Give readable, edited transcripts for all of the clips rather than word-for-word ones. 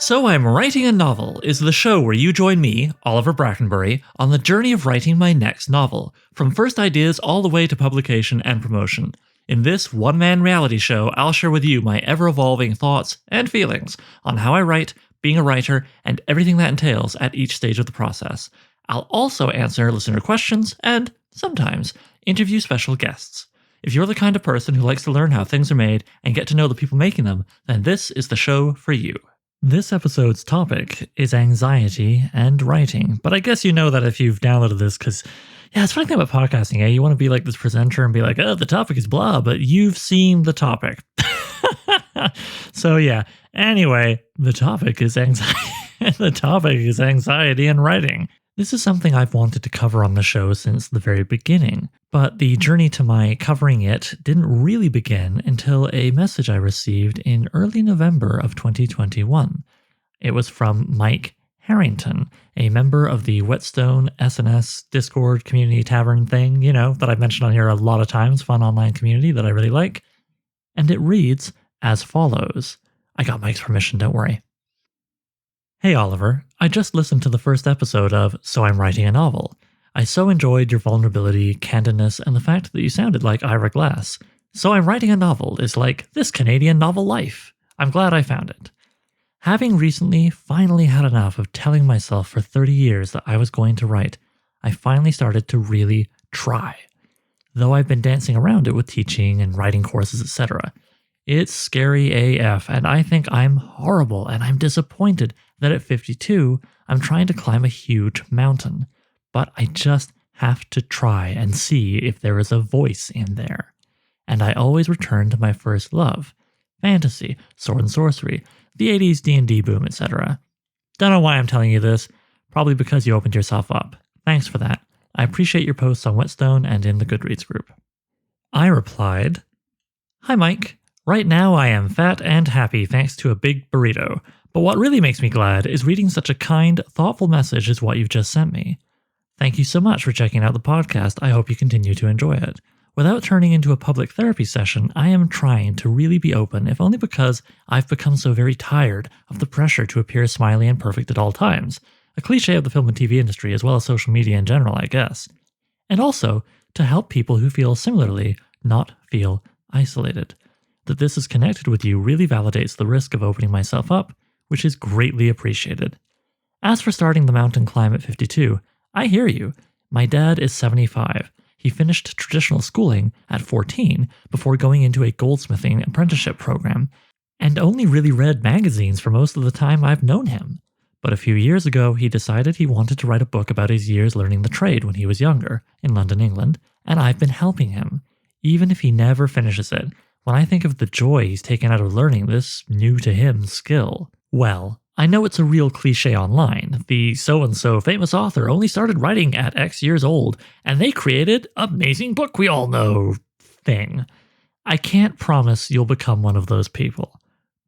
So I'm Writing a Novel is the show where you join me, Oliver Brackenbury, on the journey of writing my next novel, from first ideas all the way to publication and promotion. In this one-man reality show, I'll share with you my ever-evolving thoughts and feelings on how I write, being a writer, and everything that entails at each stage of the process. I'll also answer listener questions and, sometimes, interview special guests. If you're the kind of person who likes to learn how things are made and get to know the people making them, then this is the show for you. This episode's topic is anxiety and writing, but I guess you know that if you've downloaded this, because, it's funny thing about podcasting, you want to be like this presenter and be like, oh, the topic is blah, but you've seen the topic. So anyway, the topic is anxiety. The topic is anxiety and writing. This is something I've wanted to cover on the show since the very beginning, but the journey to my covering it didn't really begin until a message I received in early November of 2021. It was from Mike Harrington, a member of the Whetstone SNS Discord community tavern thing, that I've mentioned on here a lot of times, fun online community that I really like. And it reads as follows. I got Mike's permission, don't worry. Hey Oliver, I just listened to the first episode of So I'm Writing a Novel. I so enjoyed your vulnerability, candidness, and the fact that you sounded like Ira Glass. So I'm Writing a Novel is like this Canadian novel life. I'm glad I found it. Having recently finally had enough of telling myself for 30 years that I was going to write, I finally started to really try. Though I've been dancing around it with teaching and writing courses, etc. It's scary AF, and I think I'm horrible, and I'm disappointed that at 52, I'm trying to climb a huge mountain. But I just have to try and see if there is a voice in there. And I always return to my first love, fantasy, sword and sorcery, the 80s D&D boom, etc. Don't know why I'm telling you this, probably because you opened yourself up. Thanks for that. I appreciate your posts on Whetstone and in the Goodreads group. I replied, Hi Mike. Right now I am fat and happy thanks to a big burrito, but what really makes me glad is reading such a kind, thoughtful message as what you've just sent me. Thank you so much for checking out the podcast. I hope you continue to enjoy it. Without turning into a public therapy session, I am trying to really be open, if only because I've become so very tired of the pressure to appear smiley and perfect at all times, a cliche of the film and TV industry as well as social media in general, I guess. And also, to help people who feel similarly not feel isolated. That this is connected with you really validates the risk of opening myself up, which is greatly appreciated. As for starting the mountain climb at 52, I hear you. My dad is 75. He finished traditional schooling at 14 before going into a goldsmithing apprenticeship program, and only really read magazines for most of the time I've known him. But a few years ago, he decided he wanted to write a book about his years learning the trade when he was younger, in London, England, and I've been helping him. Even if he never finishes it, when I think of the joy he's taken out of learning this new-to-him skill, well, I know it's a real cliche online. The so-and-so famous author only started writing at X years old, and they created amazing book we all know thing. I can't promise you'll become one of those people.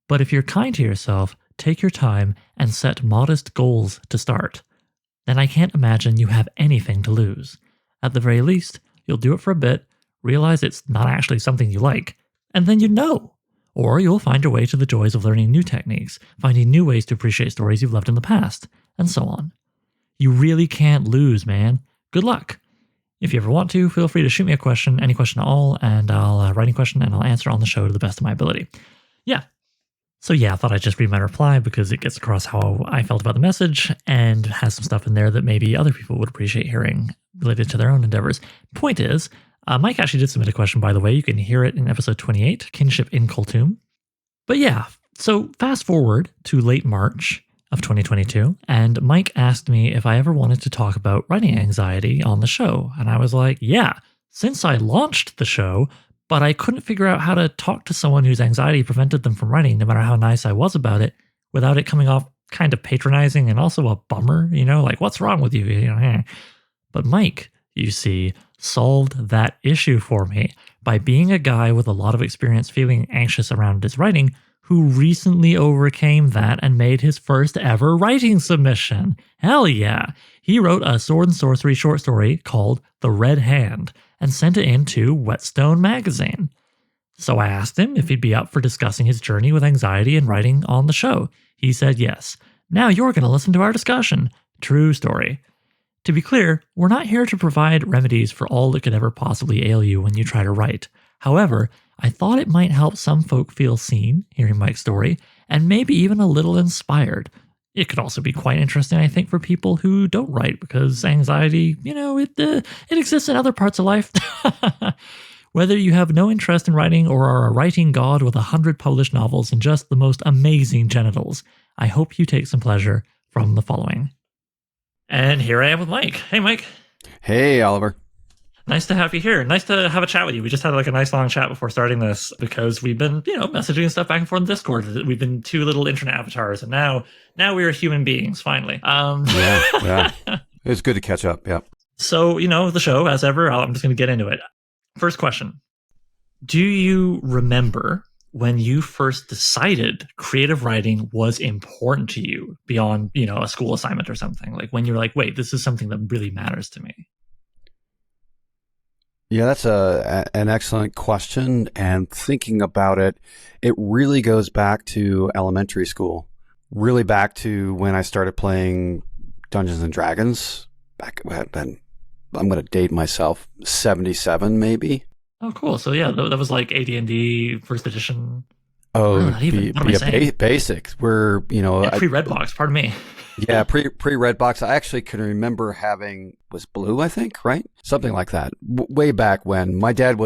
But if you're kind to yourself, take your time and set modest goals to start. Then I can't imagine you have anything to lose. At the very least, you'll do it for a bit, realize it's not actually something you like, and then you know. Or you'll find your way to the joys of learning new techniques, finding new ways to appreciate stories you've loved in the past, and so on. You really can't lose, man. Good luck. If you ever want to, feel free to shoot me a question, any question at all, and I'll write a question and I'll answer on the show to the best of my ability. So I thought I'd just read my reply because it gets across how I felt about the message and has some stuff in there that maybe other people would appreciate hearing related to their own endeavors. Point is, Mike actually did submit a question, by the way. You can hear it in episode 28, Kinship in Kultum. But so fast forward to late March of 2022, and Mike asked me if I ever wanted to talk about writing anxiety on the show. And I was like, since I launched the show, but I couldn't figure out how to talk to someone whose anxiety prevented them from writing, no matter how nice I was about it, without it coming off kind of patronizing and also a bummer, like, what's wrong with you? But Mike, you see, solved that issue for me by being a guy with a lot of experience feeling anxious around his writing who recently overcame that and made his first ever writing submission. Hell yeah! He wrote a sword and sorcery short story called The Red Hand and sent it in to Whetstone magazine. So I asked him if he'd be up for discussing his journey with anxiety and writing on the show. He said yes. Now you're going to listen to our discussion. True story. To be clear, we're not here to provide remedies for all that could ever possibly ail you when you try to write. However, I thought it might help some folk feel seen, hearing Mike's story, and maybe even a little inspired. It could also be quite interesting, I think, for people who don't write, because anxiety, it exists in other parts of life. Whether you have no interest in writing or are a writing god with 100 published novels and just the most amazing genitals, I hope you take some pleasure from the following. And here I am with Mike. Hey, Mike. Hey, Oliver. Nice to have you here. Nice to have a chat with you. We just had a nice long chat before starting this because we've been, messaging stuff back and forth in Discord. We've been two little internet avatars, and now we're human beings, finally. Yeah. It was good to catch up, yeah. So, the show, as ever, I'm just going to get into it. First question. Do you remember when you first decided creative writing was important to you beyond, a school assignment or something? Like when you're like, wait, this is something that really matters to me. Yeah, that's an excellent question. And thinking about it, it really goes back to elementary school, really back to when I started playing Dungeons and Dragons back then. I'm going to date myself, 77 maybe. Oh, cool. So yeah, that was like AD&D first edition. Oh, basics. We're, pre-Redbox, pardon me. Yeah, pre-Redbox. I actually can remember having, was Blue, I think, right? Something like that. Way back when. My dad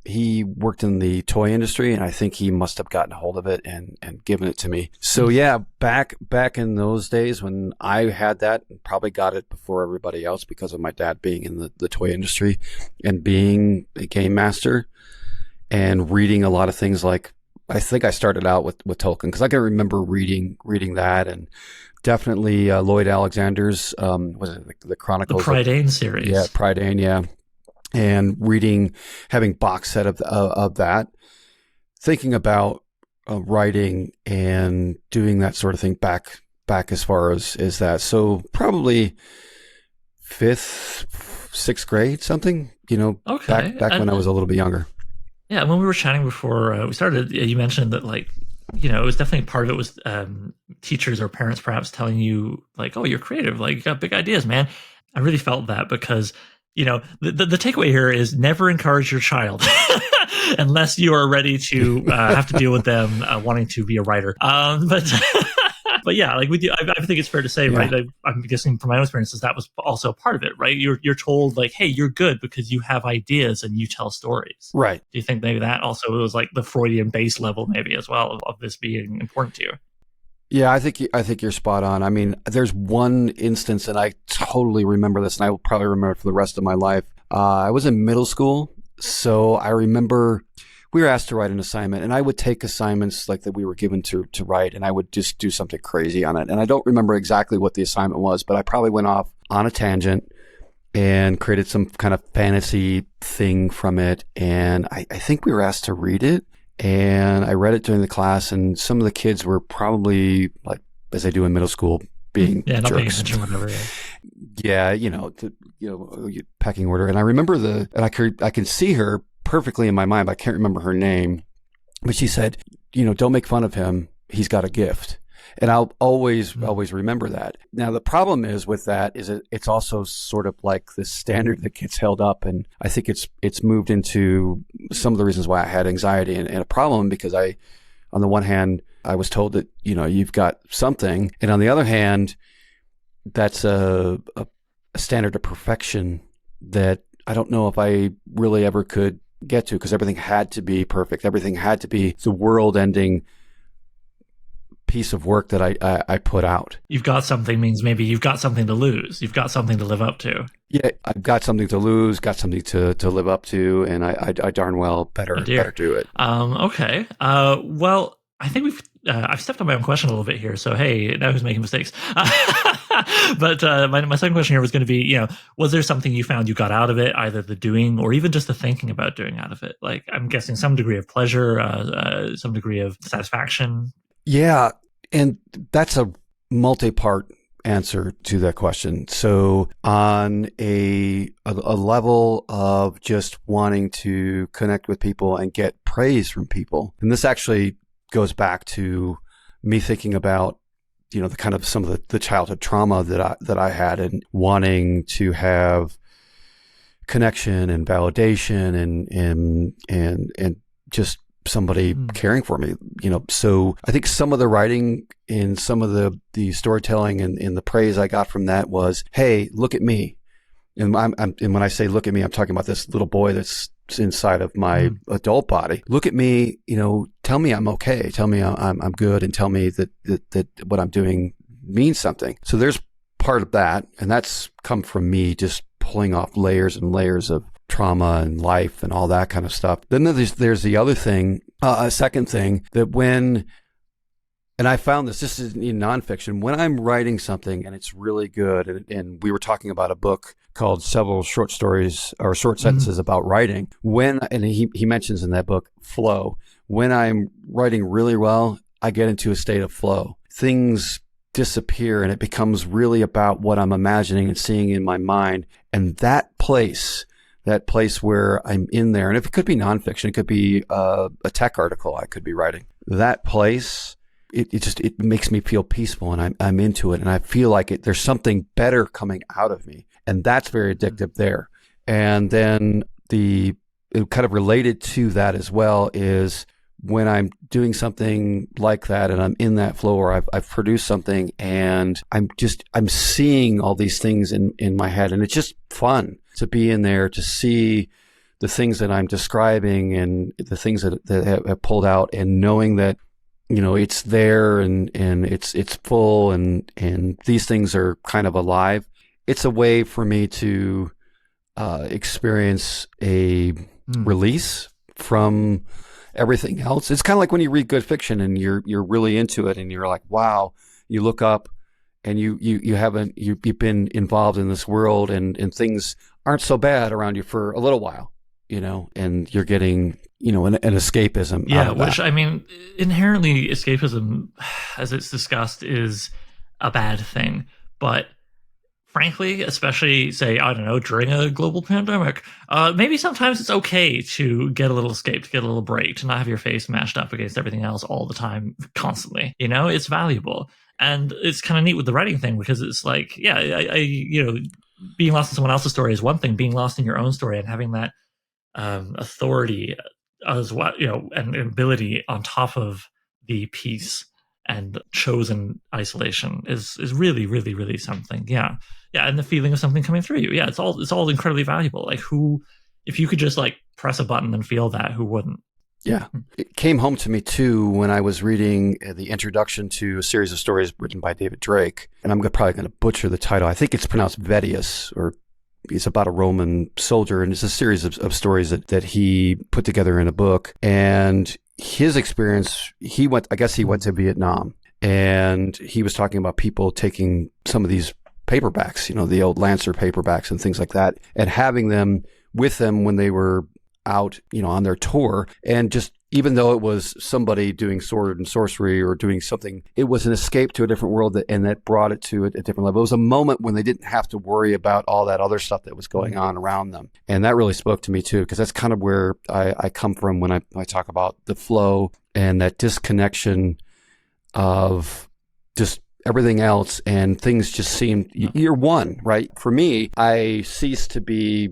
he worked in the toy industry, and I think he must have gotten a hold of it and given it to me. So yeah, back in those days when I had that, and probably got it before everybody else because of my dad being in the toy industry and being a game master and reading a lot of things like, I think I started out with Tolkien because I can remember reading that, and definitely Lloyd Alexander's was it the Chronicles? The Prydain series. Yeah, Prydain, yeah. And having box set of that, thinking about writing and doing that sort of thing back as far as that. So probably 5th, 6th grade, something, okay. back when I was a little bit younger. Yeah, when we were chatting before we started, you mentioned that it was definitely part of it was teachers or parents perhaps telling you like, oh, you're creative, like you got big ideas, man. I really felt that because the takeaway here is never encourage your child unless you are ready to have to deal with them wanting to be a writer. But yeah, like with you, I think it's fair to say, right? I'm guessing from my own experiences, that was also part of it, right? You're told like, hey, you're good because you have ideas and you tell stories. Right. Do you think maybe that also was like the Freudian base level maybe as well of this being important to you? Yeah, I think you're spot on. I mean, there's one instance, and I totally remember this, and I will probably remember it for the rest of my life. I was in middle school, so I remember we were asked to write an assignment, and I would take assignments like that we were given to write, and I would just do something crazy on it. And I don't remember exactly what the assignment was, but I probably went off on a tangent and created some kind of fantasy thing from it. And I think we were asked to read it. And I read it during the class, and some of the kids were probably like, as they do in middle school, being not jerks. paying attention, whatever. Pecking order. And I remember and I can see her perfectly in my mind, but I can't remember her name. But she said, don't make fun of him. He's got a gift. And I'll always remember that. Now, the problem is with that is it's also sort of like this standard that gets held up. And I think it's moved into some of the reasons why I had anxiety and a problem, because on the one hand, I was told that, you've got something. And on the other hand, that's a standard of perfection that I don't know if I really ever could get to, because everything had to be perfect. Everything had to be the world-ending piece of work that I put out. You've got something means maybe you've got something to lose. You've got something to live up to. Yeah, I've got something to lose, got something to live up to, and I darn well better do it. Okay. Well, I think I've stepped on my own question a little bit here. So, hey, now who's making mistakes? But my second question here was going to be, was there something you found you got out of it, either the doing or even just the thinking about doing out of it? Like, I'm guessing some degree of pleasure, some degree of satisfaction. Yeah, and that's a multi-part answer to that question. So on a level of just wanting to connect with people and get praise from people, and this actually goes back to me thinking about, the kind of some of the childhood trauma that I had, and wanting to have connection and validation and just somebody caring for me, So I think some of the writing and some of the storytelling and the praise I got from that was, hey, look at me. And and when I say look at me, I'm talking about this little boy that's inside of my adult body. Look at me, tell me I'm okay. Tell me I'm good, and tell me that what I'm doing means something. So there's part of that, and that's come from me just pulling off layers and layers of trauma and life and all that kind of stuff. Then there's the other thing, a second thing, that and I found this is in nonfiction, when I'm writing something and it's really good, and we were talking about a book called Several Short Stories or Short Sentences About Writing, and he mentions in that book flow. When I'm writing really well, I get into a state of flow. Things disappear and it becomes really about what I'm imagining and seeing in my mind. And that place where I'm in there, and if it could be nonfiction, it could be a tech article I could be writing. That place, it makes me feel peaceful, and I'm into it, and I feel like there's something better coming out of me, and that's very addictive there. And then it kind of related to that as well is when I'm doing something like that and I'm in that flow, or I've produced something and I'm seeing all these things in my head, and it's just fun to be in there, to see the things that I'm describing and the things that have pulled out, and knowing that, it's there and it's full and these things are kind of alive. It's a way for me to experience a release from everything else. It's kind of like when you read good fiction and you're really into it and you're like, wow, you look up and you've been involved in this world and things aren't so bad around you for a little while, and you're getting, an escapism. Yeah, out of that. which, I mean, inherently escapism, as it's discussed, is a bad thing. But frankly, especially, say, I don't know, during a global pandemic, maybe sometimes it's okay to get a little escape, to get a little break, to not have your face mashed up against everything else all the time, constantly. It's valuable. And it's kind of neat with the writing thing, because it's like, yeah, I being lost in someone else's story is one thing. Being lost in your own story and having that authority as well, and ability on top of the peace and chosen isolation is really, really, really something. Yeah. And the feeling of something coming through you. Yeah, it's all incredibly valuable. Like, if you could just like press a button and feel that, who wouldn't? Yeah. It came home to me too when I was reading the introduction to a series of stories written by David Drake. And I'm probably going to butcher the title. I think it's pronounced Vedius, or it's about a Roman soldier. And it's a series of stories that he put together in a book. And his experience, he went to Vietnam, and he was talking about people taking some of these paperbacks, the old Lancer paperbacks and things like that, and having them with them when they were out, on their tour. And just, even though it was somebody doing sword and sorcery or doing something, it was an escape to a different world, and that brought it to a different level. It was a moment when they didn't have to worry about all that other stuff that was going on around them. And that really spoke to me too, because that's kind of where I come from when I talk about the flow and that disconnection of just everything else, and things just seem, you're one, right? For me, I cease to be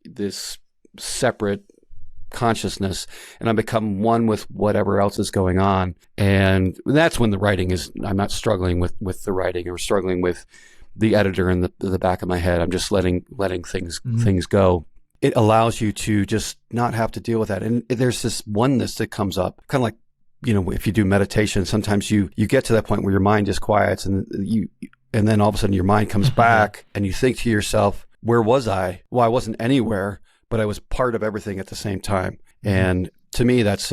this separate consciousness, and I become one with whatever else is going on. And that's when the writing is, I'm not struggling with the writing or struggling with the editor in the back of my head. I'm just letting things go. It allows you to just not have to deal with that. And there's this oneness that comes up, kind of like, if you do meditation, sometimes you get to that point where your mind just quiets, and then all of a sudden your mind comes back and you think to yourself, where was I? Well, I wasn't anywhere, but I was part of everything at the same time. And to me, that's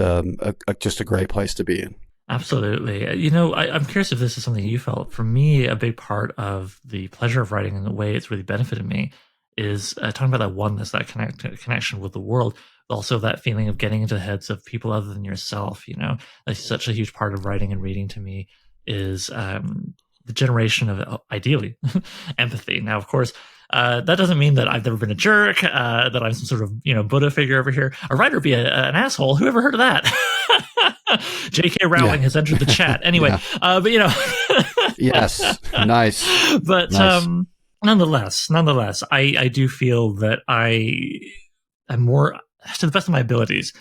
just a great place to be in. Absolutely. I'm curious if this is something you felt. For me, a big part of the pleasure of writing and the way it's really benefited me is talking about that oneness, that connection with the world, but also that feeling of getting into the heads of people other than yourself. That's such a huge part of writing and reading to me is the generation of ideally empathy. Now, of course, that doesn't mean that I've never been a jerk, that I'm some sort of Buddha figure over here. A writer be an asshole. Who ever heard of that? J.K. Rowling has entered the chat. Anyway, but yes, nice. But nice. Nonetheless, I do feel that I am more, to the best of my abilities,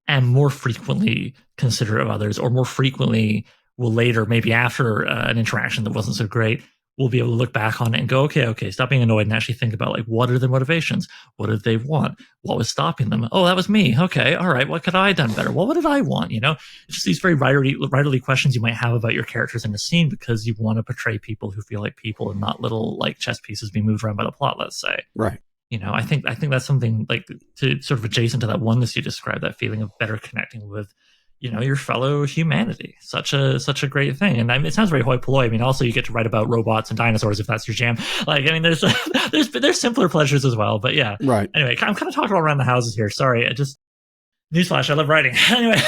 am more frequently considerate of others, or more frequently will later, maybe after an interaction that wasn't so great, we'll be able to look back on it and go, okay, stop being annoyed and actually think about, like, what are their motivations? What did they want? What was stopping them? Oh, that was me. Okay, all right. What could I have done better? Well, what did I want? It's just these very writerly questions you might have about your characters in a scene, because you want to portray people who feel like people and not little, like, chess pieces being moved around by the plot, let's say. Right. I think that's something, like, to sort of adjacent to that oneness you described, that feeling of better connecting with your fellow humanity. Such a great thing. And it sounds very hoi polloi. I mean, also you get to write about robots and dinosaurs if that's your jam. Like, I mean, there's simpler pleasures as well. But yeah. Right. Anyway, I'm kind of talking all around the houses here. Sorry. Newsflash, I love writing. Anyway,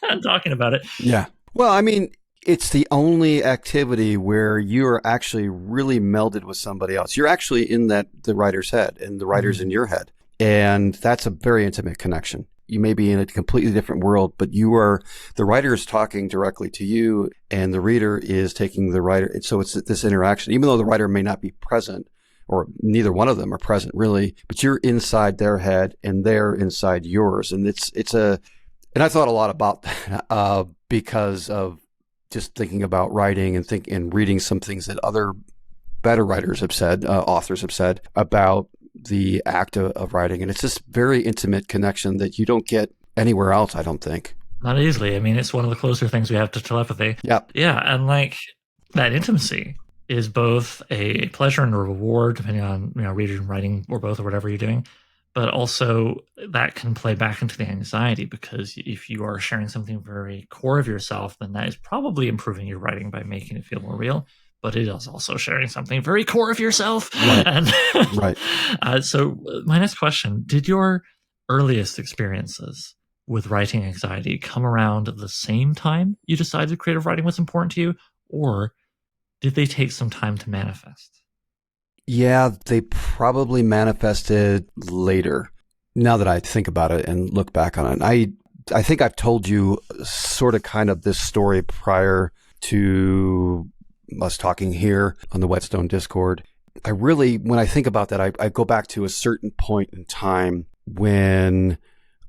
I'm talking about it. Yeah. Well, I mean, it's the only activity where you're actually really melded with somebody else. You're actually in the writer's head, and the writer's in your head. And that's a very intimate connection. You may be in a completely different world, but the writer is talking directly to you, and the reader is taking the writer. So it's this interaction, even though the writer may not be present, or neither one of them are present really, but you're inside their head and they're inside yours. And and I thought a lot about that, because of just thinking about writing and reading some things that other better writers have said, authors have said about the act of writing. And it's this very intimate connection that you don't get anywhere else, I don't think. Not easily. I mean, it's one of the closer things we have to telepathy. Yep. Yeah. And, like, that intimacy is both a pleasure and a reward, depending on, reading, writing, or both, or whatever you're doing. But also that can play back into the anxiety, because if you are sharing something very core of yourself, then that is probably improving your writing by making it feel more real. But it is also sharing something very core of yourself. Right. And right. So my next question, did your earliest experiences with writing anxiety come around at the same time you decided creative writing was important to you, or did they take some time to manifest? Yeah, they probably manifested later. Now that I think about it and look back on it, I think I've told you sort of kind of this story prior to us talking here on the Whetstone Discord. When I think about that, I go back to a certain point in time when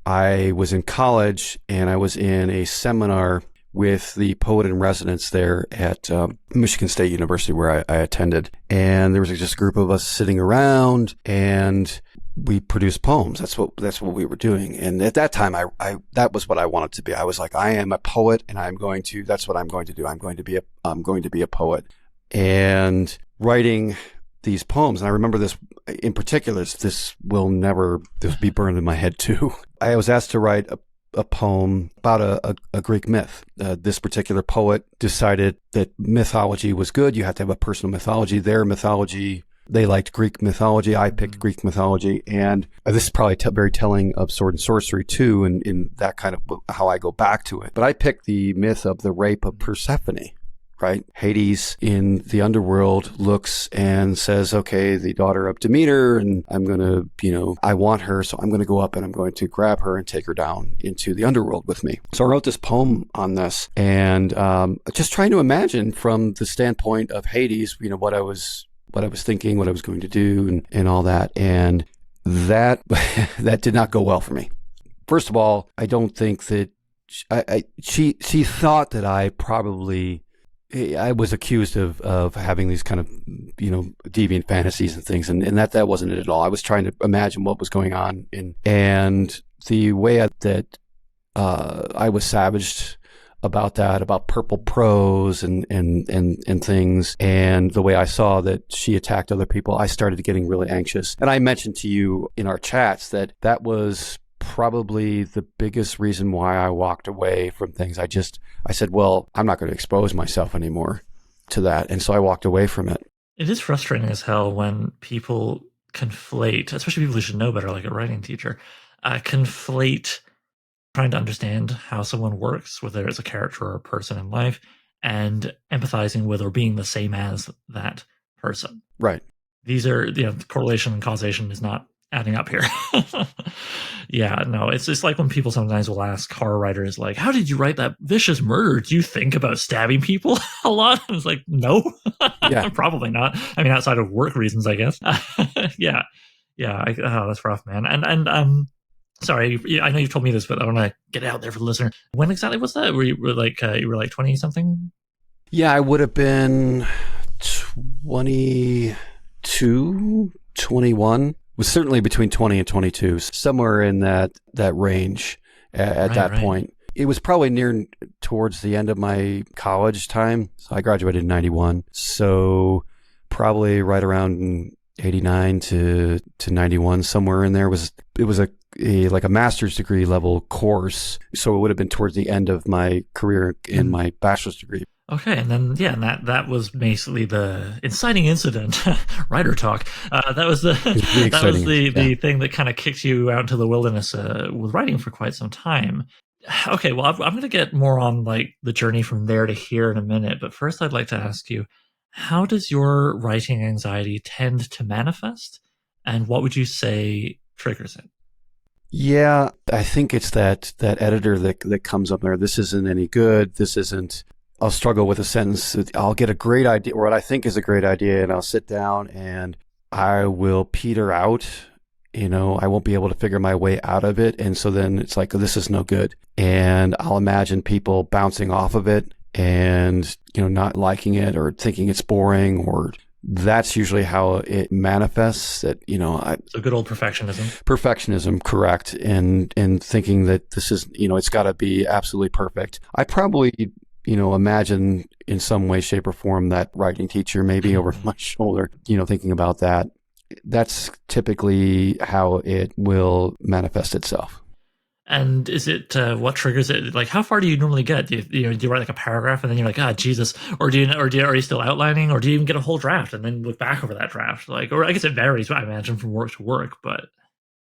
I was in college and I was in a seminar with the poet in residence there at Michigan State University, where I attended. And there was just a group of us sitting around, and we produced poems. That's what we were doing. And at that time, that was what I wanted to be. I was like, I am a poet, and that's what I'm going to do. I'm going to be a poet. And writing these poems, and I remember this in particular, this will be burned in my head too. I was asked to write a poem about a Greek myth. This particular poet decided that mythology was good. You have to have a personal mythology. Their mythology, they liked Greek mythology. I picked Greek mythology. And this is probably very telling of Sword and Sorcery too, and in that kind of how I go back to it. But I picked the myth of the rape of Persephone. Right? Hades in the underworld looks and says, okay, the daughter of Demeter, and I'm going to, I want her, so I'm going to go up and I'm going to grab her and take her down into the underworld with me. So I wrote this poem on this, and just trying to imagine from the standpoint of Hades, what I was thinking, what I was going to do, and all that. And that did not go well for me. First of all, I don't think that she thought that I was accused of having these kind of, deviant fantasies and things, and that wasn't it at all. I was trying to imagine what was going on, and the way that I was savaged about that, about purple prose and things, and the way I saw that she attacked other people, I started getting really anxious. And I mentioned to you in our chats that was probably the biggest reason why I walked away from things. I said, well, I'm not going to expose myself anymore to that. And so I walked away from it. It is frustrating as hell when people conflate, especially people who should know better, like a writing teacher, conflate trying to understand how someone works, whether it's a character or a person in life, and empathizing with or being the same as that person. Right. These are, correlation and causation is not adding up here. Yeah, no, it's just like when people sometimes will ask horror writers, like, how did you write that vicious murder? Do you think about stabbing people a lot? I was like, no, Yeah. probably not. I mean, outside of work reasons, I guess. Yeah. That's rough, man. And sorry, I know you've told me this, but I want to get it out there for the listener. When exactly was that? You were like 20 something? Yeah, I would have been 22, 21. Was certainly between 20 and 22, somewhere in that range at that point. It was probably near towards the end of my college time. So I graduated in 91. So probably right around 89 to 91, somewhere in there. It was a master's degree level course. So it would have been towards the end of my career in my bachelor's degree. Okay, and then and that was basically the inciting incident. Writer talk. That was the thing that kind of kicked you out into the wilderness with writing for quite some time. Okay, well, I'm going to get more on like the journey from there to here in a minute, but first I'd like to ask you, how does your writing anxiety tend to manifest, and what would you say triggers it? Yeah, I think it's that editor that comes up there. This isn't any good. This isn't. I'll struggle with a sentence. I'll get a great idea, or what I think is a great idea, and I'll sit down and I will peter out. I won't be able to figure my way out of it. And so then it's like, this is no good. And I'll imagine people bouncing off of it and, not liking it or thinking it's boring, or that's usually how it manifests. That, so good old perfectionism. Perfectionism, correct. And thinking that this is, it's got to be absolutely perfect. I probably imagine in some way, shape, or form that writing teacher maybe over my shoulder, thinking about that. That's typically how it will manifest itself. And is it what triggers it? Like, how far do you normally get? Do you write like a paragraph and then you're like, ah, Jesus, or are you still outlining, or do you even get a whole draft and then look back over that draft? Like, or I guess it varies, I imagine, from work to work. But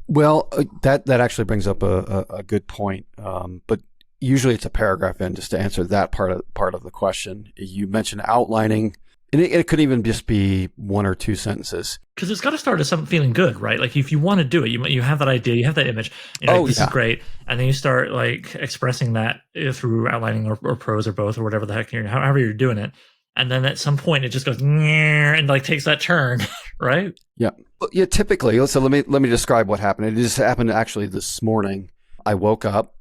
well, that actually brings up a good point. But usually it's a paragraph in, just to answer that part of the question. You mentioned outlining, and it could even just be one or two sentences. Because it's got to start as something feeling good, right? Like if you want to do it, you have that idea, you have that image, this is great, and then you start like expressing that through outlining or prose or both or whatever the heck however you're doing it, and then at some point it just goes and like takes that turn, right? Yeah, yeah. Typically, so let me describe what happened. It just happened actually this morning. I woke up.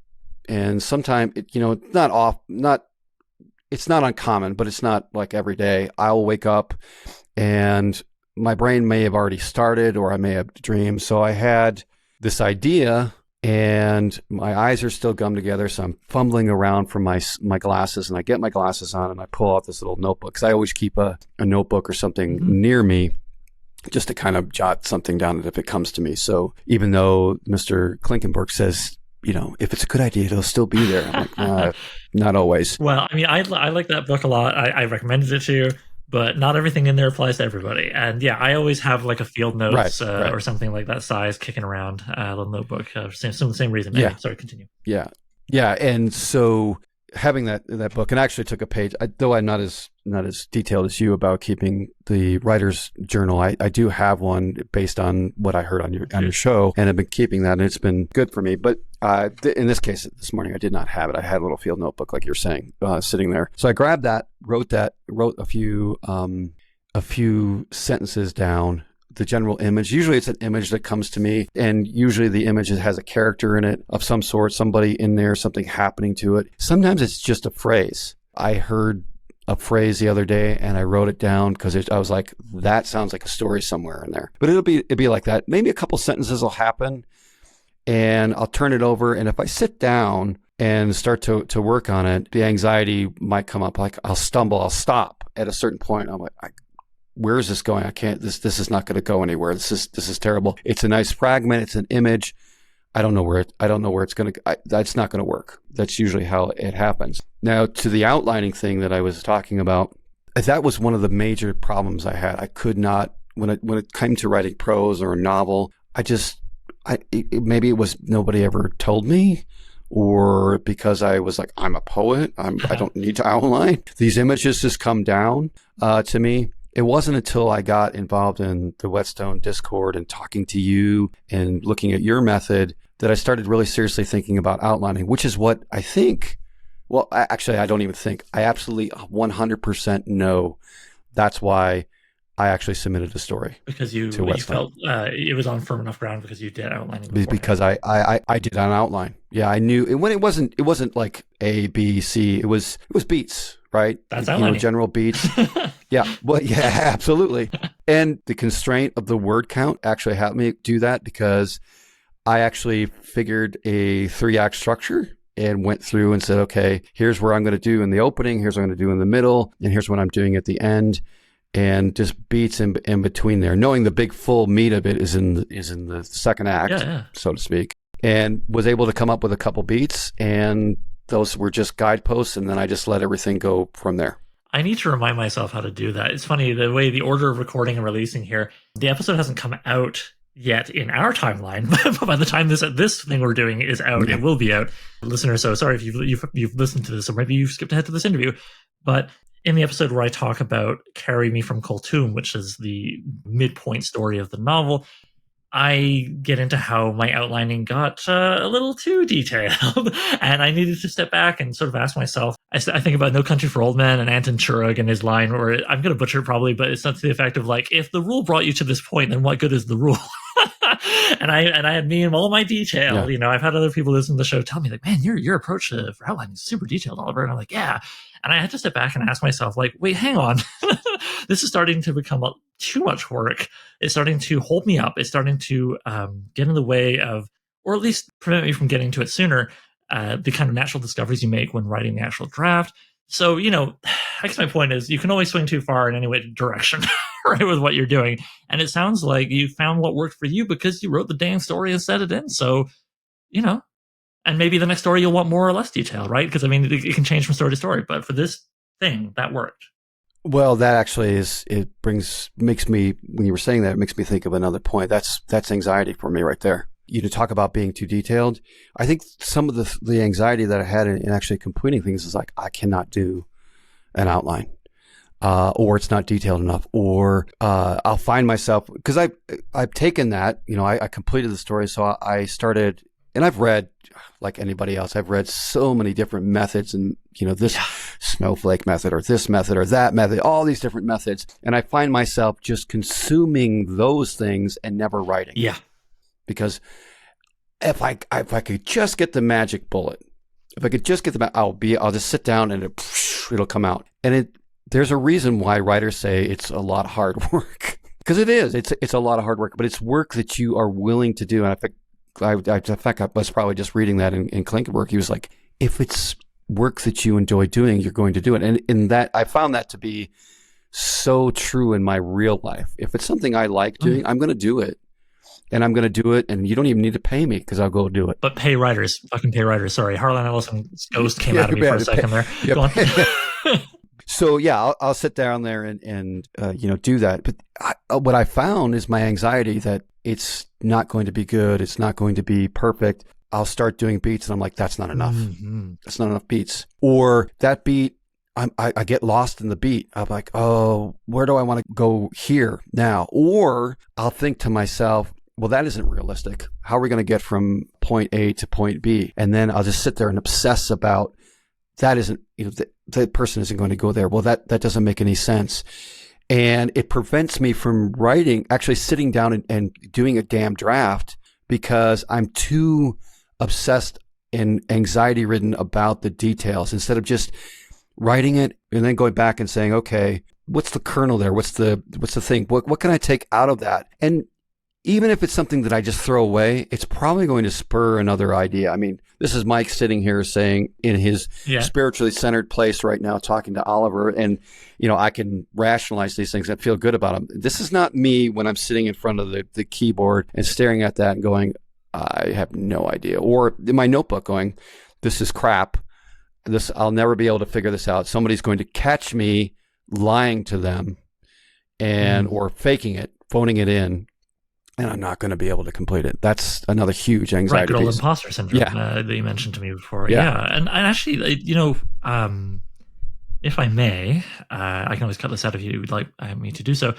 And sometimes, it's not uncommon, but it's not like every day. I'll wake up and my brain may have already started, or I may have dreamed. So I had this idea and my eyes are still gummed together. So I'm fumbling around for my glasses, and I get my glasses on and I pull out this little notebook, because I always keep a notebook or something near me, just to kind of jot something down if it comes to me. So even though Mr. Klinkenberg says, if it's a good idea, it'll still be there. I'm like, not always. Well, I mean, I like that book a lot. I recommended it to you, but not everything in there applies to everybody. And yeah, I always have like a field notes right. or something like that size kicking around a little notebook. Same reason. Anyway, sorry, continue. Yeah. And so having that book, and I actually took a page, though I'm not as detailed as you about keeping the writer's journal. I do have one based on what I heard on your show, and I've been keeping that, and it's been good for me. But in this case, this morning, I did not have it. I had a little field notebook, like you're saying, sitting there. So I grabbed that, wrote a few sentences down. The general image. Usually it's an image that comes to me, and usually the image has a character in it of some sort, somebody in there, something happening to it. Sometimes it's just a phrase. I heard a phrase the other day and I wrote it down because I was like, that sounds like a story somewhere in there. But it'll be like that. Maybe a couple sentences will happen and I'll turn it over. And if I sit down and start to work on it, the anxiety might come up. Like I'll stumble, I'll stop at a certain point. I'm like, where is this going? I can't, this is not going to go anywhere. This is terrible. It's a nice fragment. It's an image. I don't know where it's going to, that's not going to work. That's usually how it happens. Now to the outlining thing that I was talking about, that was one of the major problems I had. I could not, when it came to writing prose or a novel, maybe it was nobody ever told me, or because I was like, I'm a poet, I don't need to outline. These images just come down to me. It wasn't until I got involved in the Whetstone Discord and talking to you and looking at your method that I started really seriously thinking about outlining, which is what I think, well, actually, I don't even think. I absolutely 100% know that's why I actually submitted a story. Because you felt it was on firm enough ground because you did outlining beforehand. Because I did an outline. Yeah, I knew when it wasn't like A, B, C. It was beats, right? That's outlining. General beats. Yeah. Well, yeah, absolutely. And the constraint of the word count actually helped me do that because I actually figured a 3-act structure and went through and said, okay, here's where I'm going to do in the opening, here's what I'm going to do in the middle, and here's what I'm doing at the end. And just beats in between there, knowing the big full meat of it is in the second act, so to speak, and was able to come up with a couple beats, and those were just guideposts, and then I just let everything go from there. I need to remind myself how to do that. It's funny, the way the order of recording and releasing here, the episode hasn't come out yet in our timeline, but by the time this thing we're doing is out, it will be out. Listeners, so sorry if you've listened to this, or maybe you've skipped ahead to this interview, but in the episode where I talk about Carry Me from Khartoum, which is the midpoint story of the novel, I get into how my outlining got a little too detailed, and I needed to step back and sort of ask myself. I think about No Country for Old Men and Anton Chirag and his line, or I'm going to butcher it probably, but it's not to the effect of like, if the rule brought you to this point, then what good is the rule? and I had me in all my detail. Yeah. I've had other people listen to the show tell me like, man, your approach for outlining is super detailed, Oliver. And I'm like, yeah. And I had to step back and ask myself, like, wait, hang on. This is starting to become too much work. It's starting to hold me up. It's starting to get in the way of, or at least prevent me from getting to it sooner, the kind of natural discoveries you make when writing the actual draft. So, I guess my point is you can always swing too far in any way direction, right, with what you're doing. And it sounds like you found what worked for you because you wrote the damn story and set it in. So, and maybe the next story you'll want more or less detail, right? Because, it can change from story to story. But for this thing, that worked. Well, that actually makes me, when you were saying that, it makes me think of another point. That's anxiety for me right there. You to talk about being too detailed. I think some of the anxiety that I had in actually completing things is like, I cannot do an outline, or it's not detailed enough, or I'll find myself, because I've taken that, I completed the story. So I started, and I've read, like anybody else, I've read so many different methods, and this snowflake method or this method or that method, all these different methods. And I find myself just consuming those things and never writing. Yeah. Because if I could just get the magic bullet, if I could just get I'll just sit down and it'll come out. And there's a reason why writers say it's a lot of hard work, because it is. It's a lot of hard work, but it's work that you are willing to do. And in fact, I was probably just reading that in Klinkenberg. He was like, if it's work that you enjoy doing, you're going to do it. And in that, I found that to be so true in my real life. If it's something I like doing, I'm going to do it. And I'm going to do it, and you don't even need to pay me because I'll go do it. But fucking pay writers. Sorry, Harlan Ellison's ghost came out of me for a second there. Go on. So yeah, I'll sit down there and do that. But what I found is my anxiety that it's not going to be good. It's not going to be perfect. I'll start doing beats, and I'm like, that's not enough. Mm-hmm. That's not enough beats. Or that beat, I get lost in the beat. I'm like, oh, where do I want to go here now? Or I'll think to myself, well, that isn't realistic. How are we going to get from point A to point B? And then I'll just sit there and obsess about that isn't, that person isn't going to go there. Well, that doesn't make any sense. And it prevents me from actually sitting down and doing a damn draft, because I'm too obsessed and anxiety ridden about the details, instead of just writing it and then going back and saying, okay, what's the kernel there? What's the thing? What can I take out of that? And even if it's something that I just throw away, it's probably going to spur another idea. This is Mike sitting here saying in his spiritually centered place right now, talking to Oliver, and, I can rationalize these things and feel good about them. This is not me when I'm sitting in front of the keyboard and staring at that and going, I have no idea. Or in my notebook going, this is crap. I'll never be able to figure this out. Somebody's going to catch me lying to them or faking it, phoning it in. and I'm not going to be able to complete it. That's another huge Right, anxiety good old piece. imposter syndrome Yeah. that you mentioned to me before. Yeah. Yeah, and actually, if I may, I can always cut this out if you would like me to do so.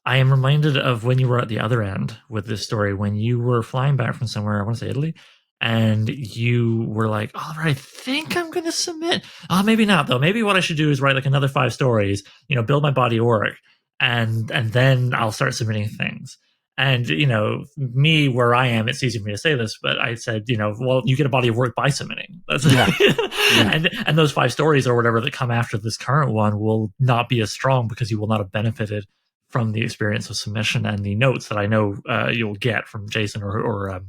I am reminded of when you were at the other end with this story, when you were flying back from somewhere, I want to say Italy, and you were like, Oliver, I think I'm going to submit. Oh, maybe not, though. Maybe what I should do is write like another 5 stories, build my body of work, and then I'll start submitting things. And, me, where I am, it's easy for me to say this, but I said, well, you get a body of work by submitting. That's Yeah. And those 5 stories or whatever that come after this current one will not be as strong because you will not have benefited from the experience of submission and the notes that I know you'll get from Jason or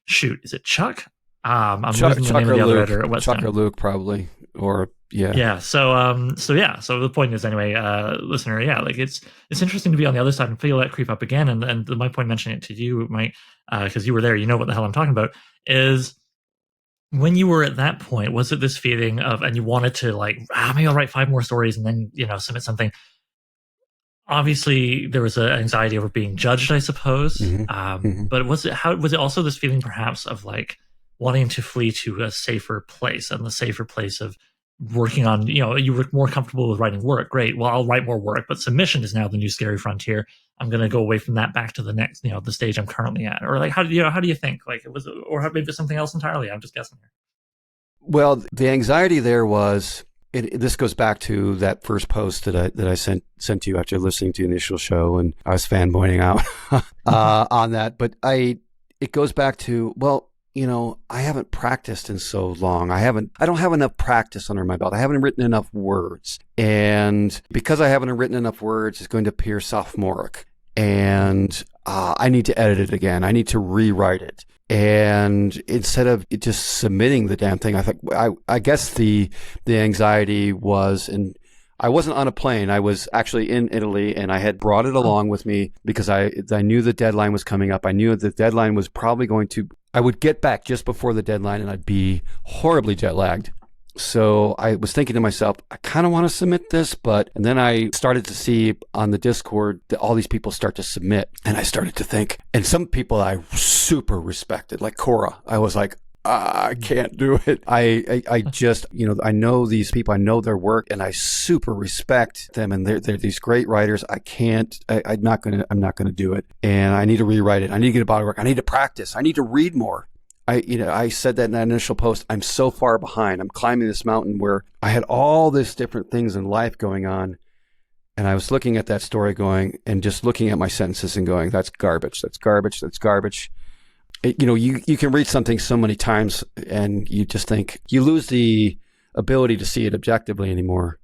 shoot, is it Chuck? I'm losing the name of the other editor at West Chuck or Luke, probably, or yeah. Yeah. So the point is, anyway, listener, yeah, like it's interesting to be on the other side and feel that creep up again. And my point mentioning it to you, Mike, because you were there, you know what the hell I'm talking about, is when you were at that point, was it this feeling of, and you wanted to like, maybe I'll write 5 more stories and then, submit something. Obviously, there was an anxiety over being judged, I suppose. But was it also this feeling perhaps of like wanting to flee to a safer place, and the safer place of working on, you were more comfortable with writing work. Great. Well, I'll write more work, but submission is now the new scary frontier. I'm going to go away from that back to the next, the stage I'm currently at. Or like, how do you think? Like it was, or maybe it's something else entirely. I'm just guessing here. Well, the anxiety there was, this goes back to that first post that I sent to you after listening to the initial show, and I was fanboying out on that. But it goes back to, well, I haven't practiced in so long. I don't have enough practice under my belt. I haven't written enough words. And because I haven't written enough words, it's going to appear sophomoric. And I need to edit it again. I need to rewrite it. And instead of just submitting the damn thing, I guess the anxiety was, and I wasn't on a plane. I was actually in Italy, and I had brought it along with me because I knew the deadline was coming up. I knew the deadline was probably I would get back just before the deadline, and I'd be horribly jet lagged. So I was thinking to myself, I kind of want to submit this, and then I started to see on the Discord that all these people start to submit, and I started to think, and some people I super respected, like Cora, I was like, I can't do it. I just, I know these people, I know their work, and I super respect them, and they're these great writers. I'm not going to do it. And I need to rewrite it. I need to get a body of work. I need to practice. I need to read more. I said that in that initial post. I'm so far behind. I'm climbing this mountain where I had all these different things in life going on. And I was looking at that story and just looking at my sentences and going, that's garbage. That's garbage. That's garbage. You can read something so many times and you just think, you lose the ability to see it objectively anymore.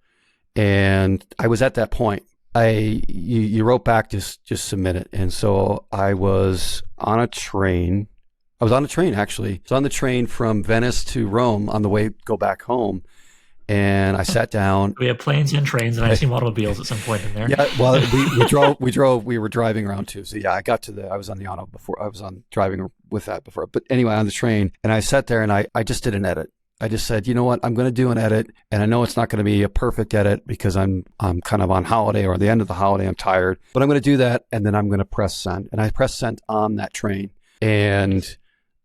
And I was at that point. You wrote back, just submit it. And so I was on a train. I was on a train, actually. I was on the train from Venice to Rome on the way go back home. And I sat down. We have planes and trains, and I assume automobiles at some point in there. Yeah, well, we were driving around too. So yeah, I was on the auto before, I was on driving with that before. But anyway, on the train, and I sat there and I just did an edit. I just said, you know what, I'm going to do an edit, and I know it's not going to be a perfect edit because I'm kind of on holiday or the end of the holiday. I'm tired, but I'm going to do that, and then I'm going to press send. And I pressed send on that train, and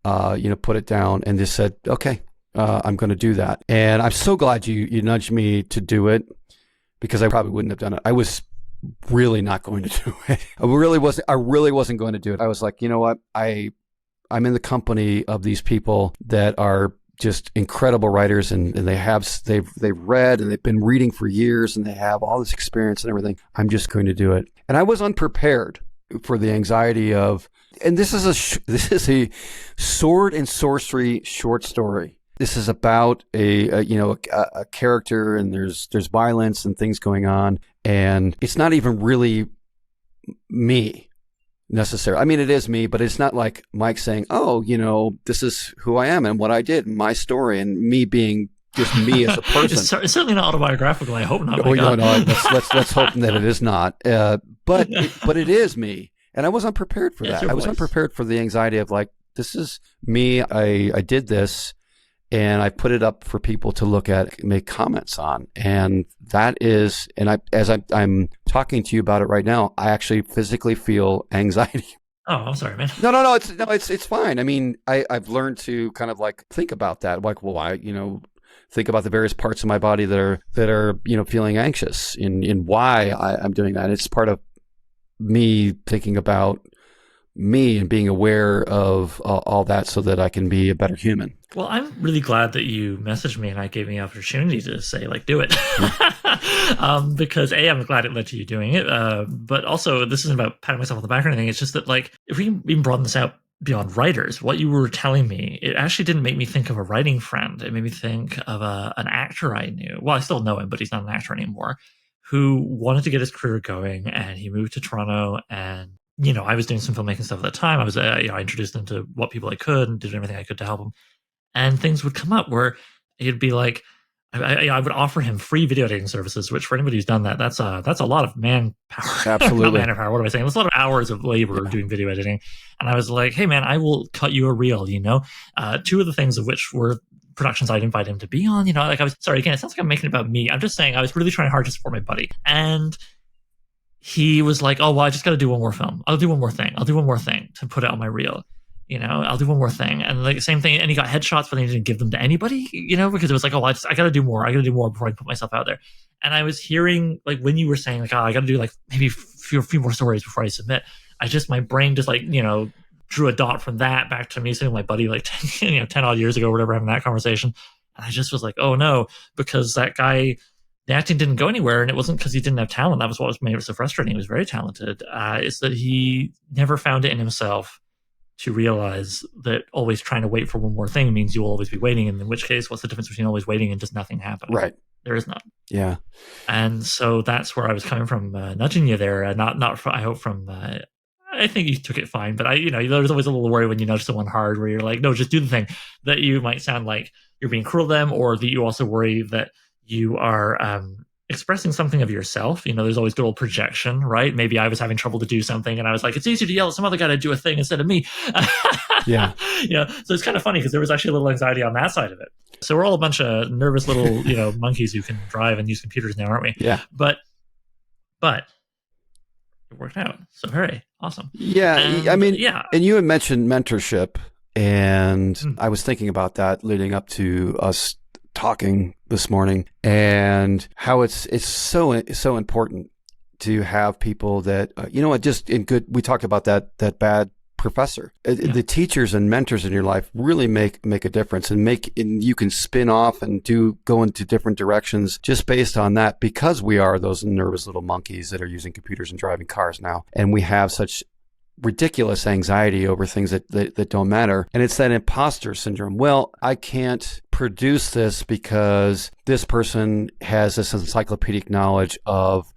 put it down, and just said, okay. I'm going to do that. And I'm so glad you nudged me to do it, because I probably wouldn't have done it. I was really not going to do it. I really wasn't going to do it. I was like, you know what? I'm in the company of these people that are just incredible writers, and they've read and they've been reading for years, and they have all this experience and everything. I'm just going to do it. And I was unprepared for the anxiety of, and this is a sword and sorcery short story. This is about a character, and there's violence and things going on, and it's not even really me necessarily. I mean, it is me, but it's not like Mike saying, "Oh, this is who I am and what I did, my story," and me being just me as a person. It's certainly not autobiographical. I hope not. No, let's hope that it is not. But it is me, and I wasn't prepared for that. I was unprepared for the anxiety of like, this is me. I did this. And I put it up for people to look at, make comments on. And that is, and as I'm talking to you about it right now, I actually physically feel anxiety Oh, I'm sorry, man. No, it's fine. I mean, I've learned to kind of like think about that. Like, well, think about the various parts of my body that are feeling anxious in why I'm doing that. It's part of me thinking about me and being aware of all that so that I can be a better human. Well, I'm really glad that you messaged me and I gave me the opportunity to say, like, do it. Because I'm glad it led to you doing it. But also, this isn't about patting myself on the back or anything. It's just that, like, if we can even broaden this out beyond writers, what you were telling me, it actually didn't make me think of a writing friend. It made me think of an actor I knew. Well, I still know him, but he's not an actor anymore, who wanted to get his career going, and he moved to Toronto. And I was doing some filmmaking stuff at the time. I was, I introduced him to what people I could and did everything I could to help him. And things would come up where he'd be like, I would offer him free video editing services, which for anybody who's done that, that's a lot of manpower. Absolutely. Not manpower. What am I saying? That's a lot of hours of labor doing video editing. And I was like, hey man, I will cut you a reel. Two of the things of which were productions I'd invite him to be on. Like I was sorry again. It sounds like I'm making it about me. I'm just saying I was really trying hard to support my buddy, and he was like, oh well, I just got to do one more film. I'll do one more thing. I'll do one more thing to put it on my reel. I'll do one more thing. And like the same thing. And he got headshots, but he didn't give them to anybody, because it was like, oh, I got to do more. I got to do more before I put myself out there. And I was hearing, like, when you were saying, like, oh, I got to do like maybe a few more stories before I submit. My brain just like, drew a dot from that back to me sitting with my buddy like 10 odd years ago or whatever, having that conversation. And I just was like, oh no, because that guy, the acting didn't go anywhere. And it wasn't because he didn't have talent. That was what made it so frustrating. He was very talented. It's that he never found it in himself to realize that always trying to wait for one more thing means you will always be waiting. And in which case, what's the difference between always waiting and just nothing happening? Right. There is none. Yeah. And so that's where I was coming from, nudging you there. Not. I hope from. I think you took it fine, but there's always a little worry when you nudge someone hard, where you're like, no, just do the thing. That you might sound like you're being cruel to them, or that you also worry that you are expressing something of yourself. There's always good old projection, right? Maybe I was having trouble to do something and I was like, it's easier to yell at some other guy to do a thing instead of me. Yeah. So it's kind of funny because there was actually a little anxiety on that side of it. So we're all a bunch of nervous little, monkeys who can drive and use computers now, aren't we? Yeah. But it worked out. So hooray. Awesome. Yeah. And you had mentioned mentorship, and I was thinking about that leading up to us talking this morning, and how it's so important to have people that just in good. We talked about that bad professor. The teachers and mentors in your life really make a difference, and you can spin off and go into different directions just based on that, because we are those nervous little monkeys that are using computers and driving cars now, and we have such ridiculous anxiety over things that don't matter. And it's that imposter syndrome. Well, I can't produce this because this person has this encyclopedic knowledge of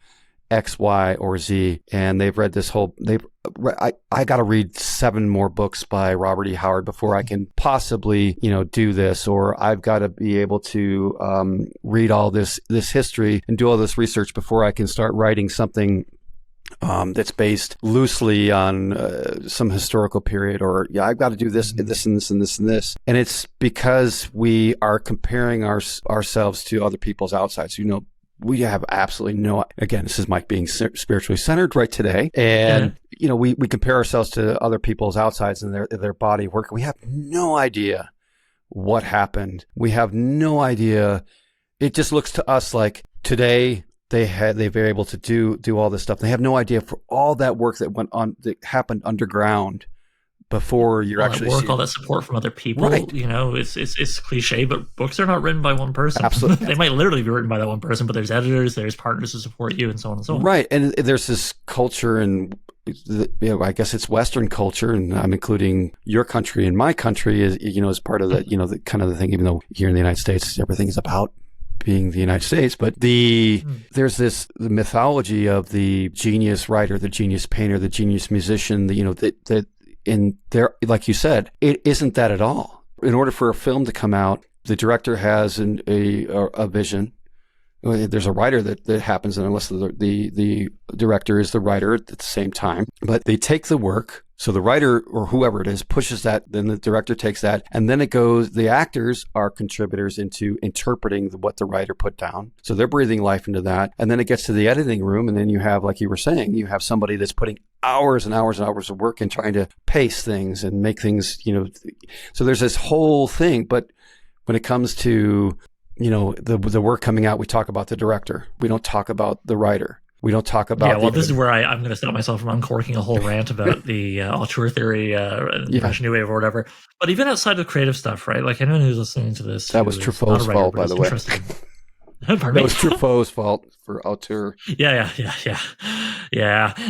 X, Y, or Z, and they've read I got to read 7 more books by Robert E. Howard before I can possibly, do this, or I've got to be able to read all this history and do all this research before I can start writing something that's based loosely on some historical period, or I've got to do this and this and this and this and this. And it's because we are comparing ourselves to other people's outsides. We have absolutely no, again, this is Mike being spiritually centered right today. And, we compare ourselves to other people's outsides and their body work. We have no idea what happened. We have no idea. It just looks to us like today they were able to do all this stuff. They have no idea for all that work that happened underground before you're actually seeing all that support from other people. Right. It's cliche, but books are not written by one person. Absolutely. They might literally be written by that one person, but there's editors, there's partners to support you, and so on and so on. Right. And there's this culture, and I guess it's Western culture, and I'm including your country and my country as part of that, the kind of the thing, even though here in the United States, everything is about being the United States, but there's the mythology of the genius writer, the genius painter, the genius musician, that in there, like you said, it isn't that at all. In order for a film to come out, the director has a vision, there's a writer that happens, and unless the director is the writer at the same time, but they take the work. So the writer or whoever it is pushes that, then the director takes that, and then it goes, the actors are contributors into interpreting what the writer put down. So they're breathing life into that. And then it gets to the editing room, and then you have, like you were saying, you have somebody that's putting hours and hours and hours of work in trying to pace things and make things, so there's this whole thing. But when it comes to, the work coming out, we talk about the director. We don't talk about the writer. We don't talk about... Yeah, well, this is where I'm going to stop myself from uncorking a whole rant about the auteur theory, French New Wave or whatever. But even outside of creative stuff, right? Like anyone who's listening to this... That was Truffaut's fault, by the way. Pardon me? That was Truffaut's fault for auteur. Yeah.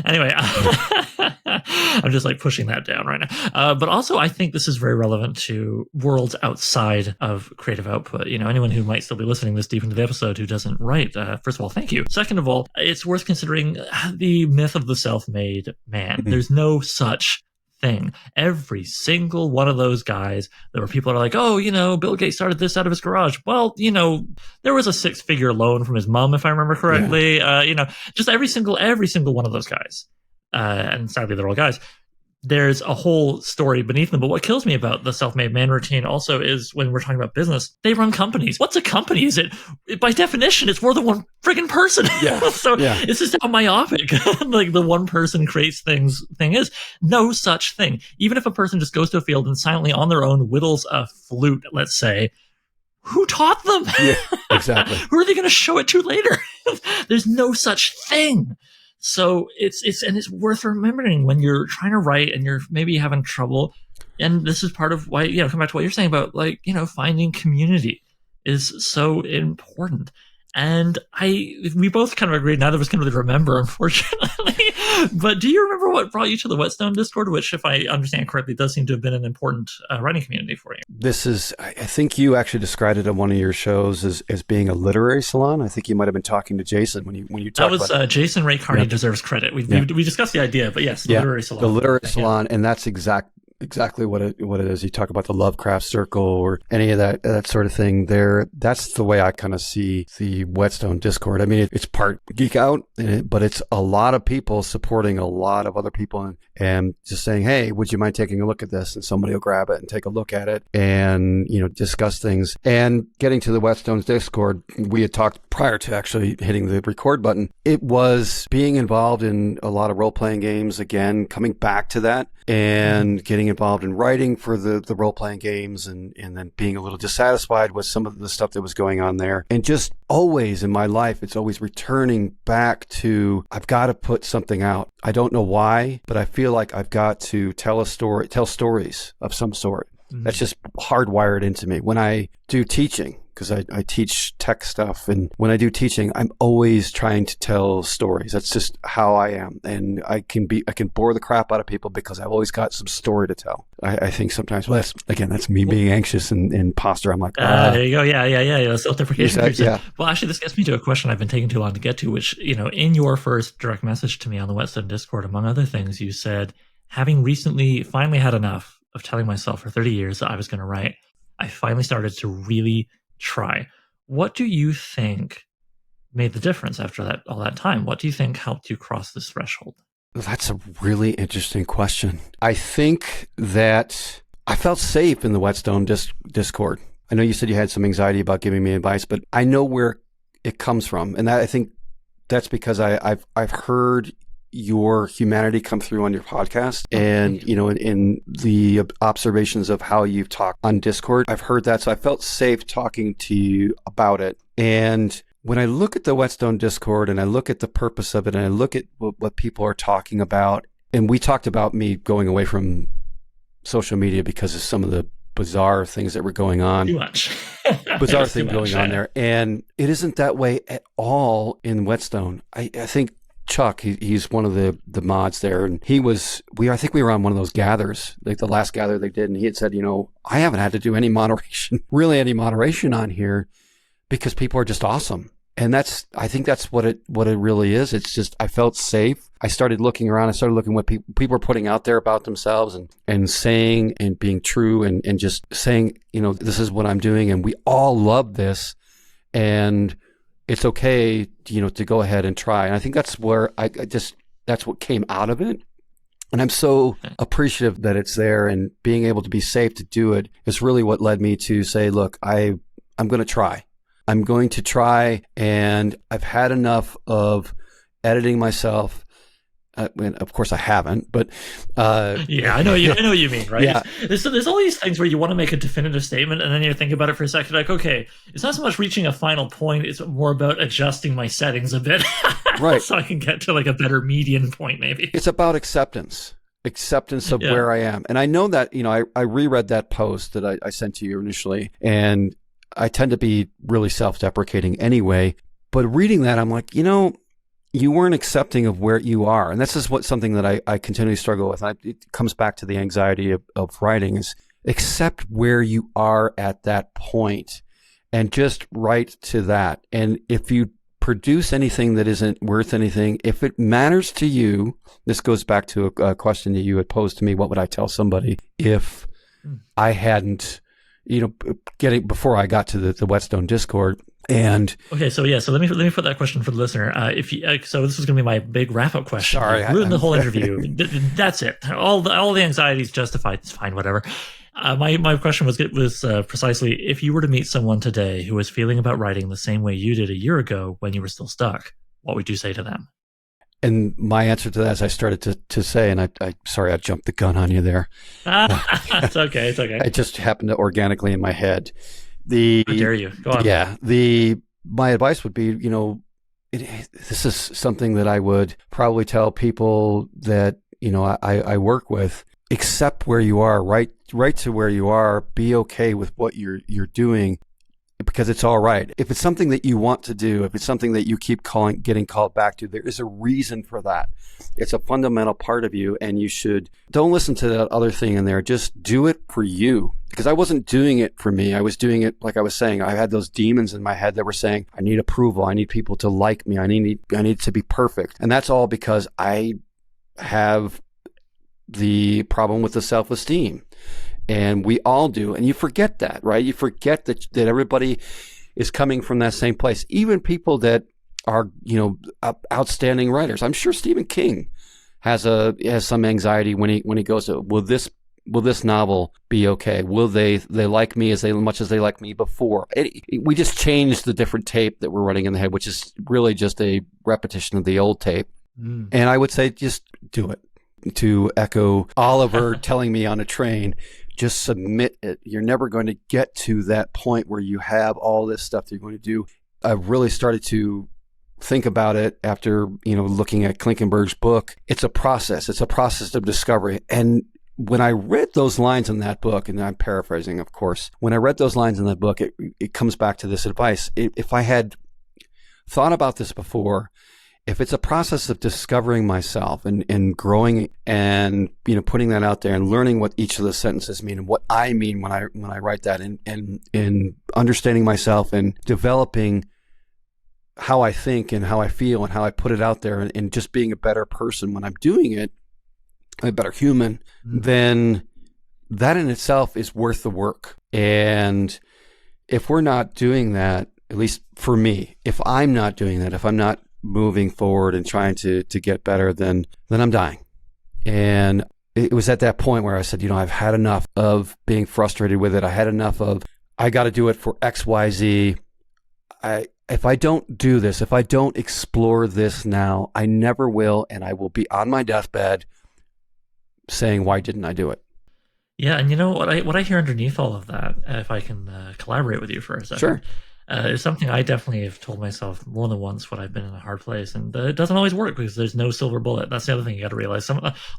Anyway, I'm just like pushing that down right now. But also, I think this is very relevant to worlds outside of creative output. Anyone who might still be listening this deep into the episode who doesn't write, first of all, thank you. Second of all, it's worth considering the myth of the self-made man. Mm-hmm. There's no such thing. Every single one of those guys, there were people that are like, oh, Bill Gates started this out of his garage. Well, there was a 6-figure loan from his mom, if I remember correctly. Yeah. Just every single one of those guys. And sadly, they're all guys. There's a whole story beneath them. But what kills me about the self-made man routine also is when we're talking about business, they run companies. What's a company? Is it, by definition, it's more than one friggin' person. Yeah. It's just how myopic like the one person creates thing is. No such thing. Even if a person just goes to a field and silently on their own whittles a flute, let's say, who taught them? Yeah, exactly. Who are they going to show it to later? There's no such thing. So it's worth remembering when you're trying to write and you're maybe having trouble. And this is part of why, come back to what you're saying about finding community is so important. And we both kind of agreed. Neither of us can really remember, unfortunately. But do you remember what brought you to the Whetstone Discord, which, if I understand correctly, does seem to have been an important writing community for you? This is, I think you actually described it on one of your shows as being a literary salon. I think you might have been talking to Jason when you talked about that. Was Jason Ray Carney deserves credit. We discussed the idea, but yes, the literary salon. The literary salon, and that's exactly what it is. You talk about the Lovecraft Circle or any of that sort of thing there. That's the way I kind of see the Whetstone Discord. I mean, it's part geek out, but it's a lot of people supporting a lot of other people and just saying, hey, would you mind taking a look at this? And somebody will grab it and take a look at it and, discuss things. And getting to the Whetstone Discord, we had talked prior to actually hitting the record button. It was being involved in a lot of role-playing games, again, coming back to that and getting involved in writing for the role-playing games and then being a little dissatisfied with some of the stuff that was going on there. And just always in my life, it's always returning back to, I've got to put something out. I don't know why, but I feel like I've got to tell stories of some sort. Mm-hmm. That's just hardwired into me. When I do teaching, because I teach tech stuff, and when I do teaching, I'm always trying to tell stories. That's just how I am, and I can bore the crap out of people because I've always got some story to tell. I think sometimes, well, that's me being anxious and imposter. I'm like, there you go, yeah, self-deprecation. Yeah. Well, actually, this gets me to a question I've been taking too long to get to, which in your first direct message to me on the Whetstone Discord, among other things, you said, having recently finally had enough of telling myself for 30 years that I was going to write, I finally started to really try. What do you think made the difference after all that time? What do you think helped you cross this threshold? That's a really interesting question. I think that I felt safe in the Whetstone Discord. I know you said you had some anxiety about giving me advice, but I know where it comes from, and I think that's because I've heard your humanity come through on your podcast, and in the observations of how you've talked on Discord, I've heard that, so I felt safe talking to you about it. And when I look at the Whetstone Discord and I look at the purpose of it and I look at what people are talking about, and we talked about me going away from social media because of some of the bizarre things that were going on. Too much. Bizarre thing going on there, and it isn't that way at all in Whetstone. I think Chuck, he's one of the mods there, and I think we were on one of those gathers, like the last gather they did, and he had said, I haven't had to do any moderation on here because people are just awesome. And I think that's what it really is. It's just, I felt safe. I started looking around. I started looking what people are putting out there about themselves and saying and being true and just saying, this is what I'm doing. And we all love this. And it's okay, to go ahead and try. And I think that's where that's what came out of it. And I'm so appreciative that it's there, and being able to be safe to do it is really what led me to say, look, I'm going to try. I'm going to try, and I've had enough of editing myself. And of course I haven't, but yeah, I know what you mean, right? Yeah. There's all these things where you want to make a definitive statement, and then you think about it for a second, like, okay, it's not so much reaching a final point; it's more about adjusting my settings a bit, right? So I can get to like a better median point, maybe. It's about acceptance of where I am, and I know that I reread that post that I sent to you initially, and I tend to be really self-deprecating anyway. But reading that, I'm like, you weren't accepting of where you are. And this is something that I continually struggle with. It comes back to the anxiety of writing, is accept where you are at that point and just write to that. And if you produce anything that isn't worth anything, if it matters to you, this goes back to a question that you had posed to me. What would I tell somebody if I hadn't, before I got to the Whetstone Discord? And okay, so let me put that question for the listener. So this is going to be my big wrap up question. Sorry, ruined the whole interview. That's it. All the anxiety is justified. It's fine, whatever. My question was precisely, if you were to meet someone today who was feeling about writing the same way you did a year ago when you were still stuck, what would you say to them? And my answer to that, as I started to say, and sorry, I jumped the gun on you there. It's okay. It just happened to organically in my head. How dare you? Go on. Yeah. My advice would be, this is something that I would probably tell people that, I work with. Accept where you are, right to where you are. Be okay with what you're doing, because it's all right. If it's something that you want to do, if it's something that you keep getting called back to, there is a reason for that. It's a fundamental part of you, and don't listen to that other thing in there. Just do it for you. Because I wasn't doing it for me. I was doing it, like I was saying, I had those demons in my head that were saying, I need approval. I need people to like me. I need to be perfect. And that's all because I have the problem with the self-esteem. And we all do. And you forget that, right? You forget that everybody is coming from that same place. Even people that are, outstanding writers. I'm sure Stephen King has some anxiety when he goes to, will this novel be okay? Will they like me as much as they like me before? We just changed the different tape that we're running in the head, which is really just a repetition of the old tape. And I would say, just do it. To echo Oliver telling me on a train, just submit it. You're never going to get to that point where you have all this stuff that you're going to do. I've really started to think about it after, looking at Klinkenberg's book. It's a process. It's a process of discovery. And when I read those lines in that book, and I'm paraphrasing, of course, when I read those lines in that book, it comes back to this advice. If I had thought about this before, if it's a process of discovering myself and growing and, putting that out there and learning what each of the sentences mean and what I mean when I write that, and understanding myself and developing how I think and how I feel and how I put it out there, and just being a better person when I'm doing it, a better human, then that in itself is worth the work. And if we're not doing that, at least for me, if I'm not doing that, if I'm not moving forward and trying to get better, then I'm dying. And it was at that point where I said, I've had enough of being frustrated with it. I had enough of, I got to do it for X, Y, Z. If I don't do this, if I don't explore this now, I never will. And I will be on my deathbed saying, why didn't I do it? Yeah. And what I hear underneath all of that, if I can collaborate with you for a second. Sure. It's something I definitely have told myself more than once when I've been in a hard place, and it doesn't always work because there's no silver bullet. That's the other thing you got to realize.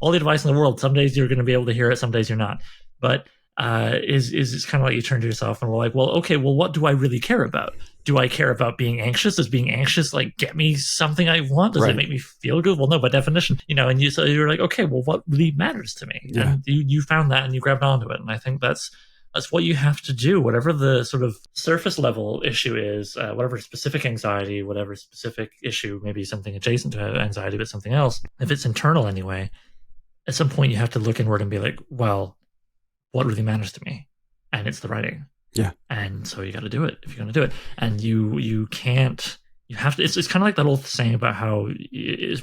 All the advice in the world, some days you're going to be able to hear it, some days you're not. But is kind of like you turn to yourself and we're like, well, okay, well, what do I really care about? Do I care about being anxious? Does being anxious get me something I want? Does it make me feel good? Well, no, by definition, and so you're like, okay, well, what really matters to me? Yeah. And you found that and you grabbed onto it, and I think that's what you have to do, whatever the sort of surface level issue is, whatever specific anxiety, whatever specific issue, maybe something adjacent to anxiety, but something else. If it's internal anyway, at some point you have to look inward and be like, well, what really matters to me? And it's the writing. Yeah. And so you got to do it if you're going to do it. And you can't you have to, it's kind of like that old saying about how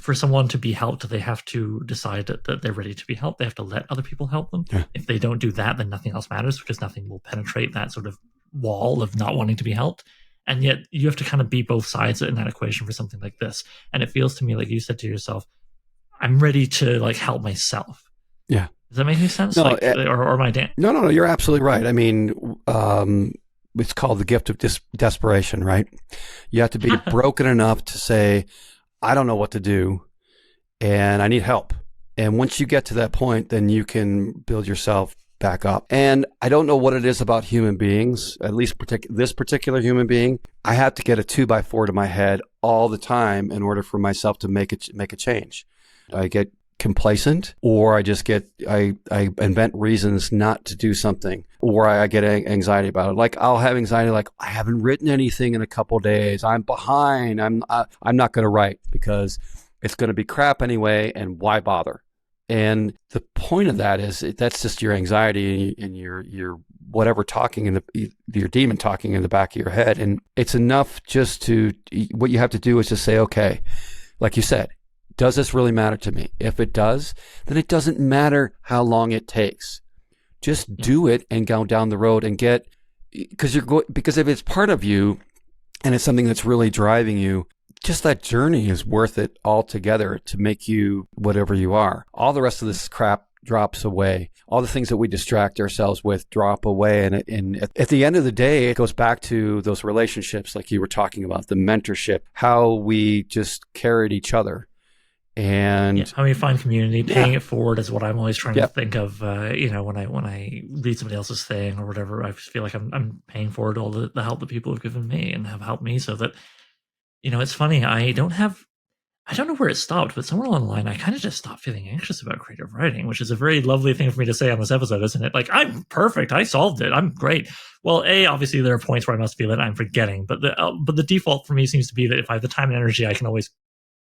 for someone to be helped, they have to decide that they're ready to be helped. They have to let other people help them. Yeah. If they don't do that, then nothing else matters, because nothing will penetrate that sort of wall of not wanting to be helped. And yet you have to kind of be both sides in that equation for something like this. And it feels to me like you said to yourself, I'm ready to like help myself. Yeah. Does that make any sense? No, like, or am I Dan? No, you're absolutely right. I mean, it's called the gift of desperation, right? You have to be broken enough to say, I don't know what to do and I need help. And once you get to that point, then you can build yourself back up. And I don't know what it is about human beings, at least this particular human being. I have to get a 2x4 to my head all the time in order for myself to make a change. I get complacent, or I invent reasons not to do something, or I get anxiety about it. Like I'll have anxiety, like I haven't written anything in a couple of days. I'm behind. I'm not going to write because it's going to be crap anyway. And why bother? And the point of that is that's just your anxiety and your whatever talking in your demon talking in the back of your head. And it's enough just what you have to do is just say, okay, like you said, does this really matter to me? If it does, then it doesn't matter how long it takes. Just do it and go down the road and because if it's part of you and it's something that's really driving you, just that journey is worth it altogether to make you whatever you are. All the rest of this crap drops away. All the things that we distract ourselves with drop away. And at the end of the day, it goes back to those relationships like you were talking about, the mentorship, how we just carried each other. And how we find community, paying it forward is what I'm always trying to think of. When I read somebody else's thing or whatever, I feel like I'm paying forward all the help that people have given me and have helped me. So that, it's funny. I don't know where it stopped, but somewhere along the line, I kind of just stopped feeling anxious about creative writing, which is a very lovely thing for me to say on this episode, isn't it? Like, I'm perfect. I solved it. I'm great. Well, obviously there are points where I must feel that I'm forgetting, but the default for me seems to be that if I have the time and energy, I can always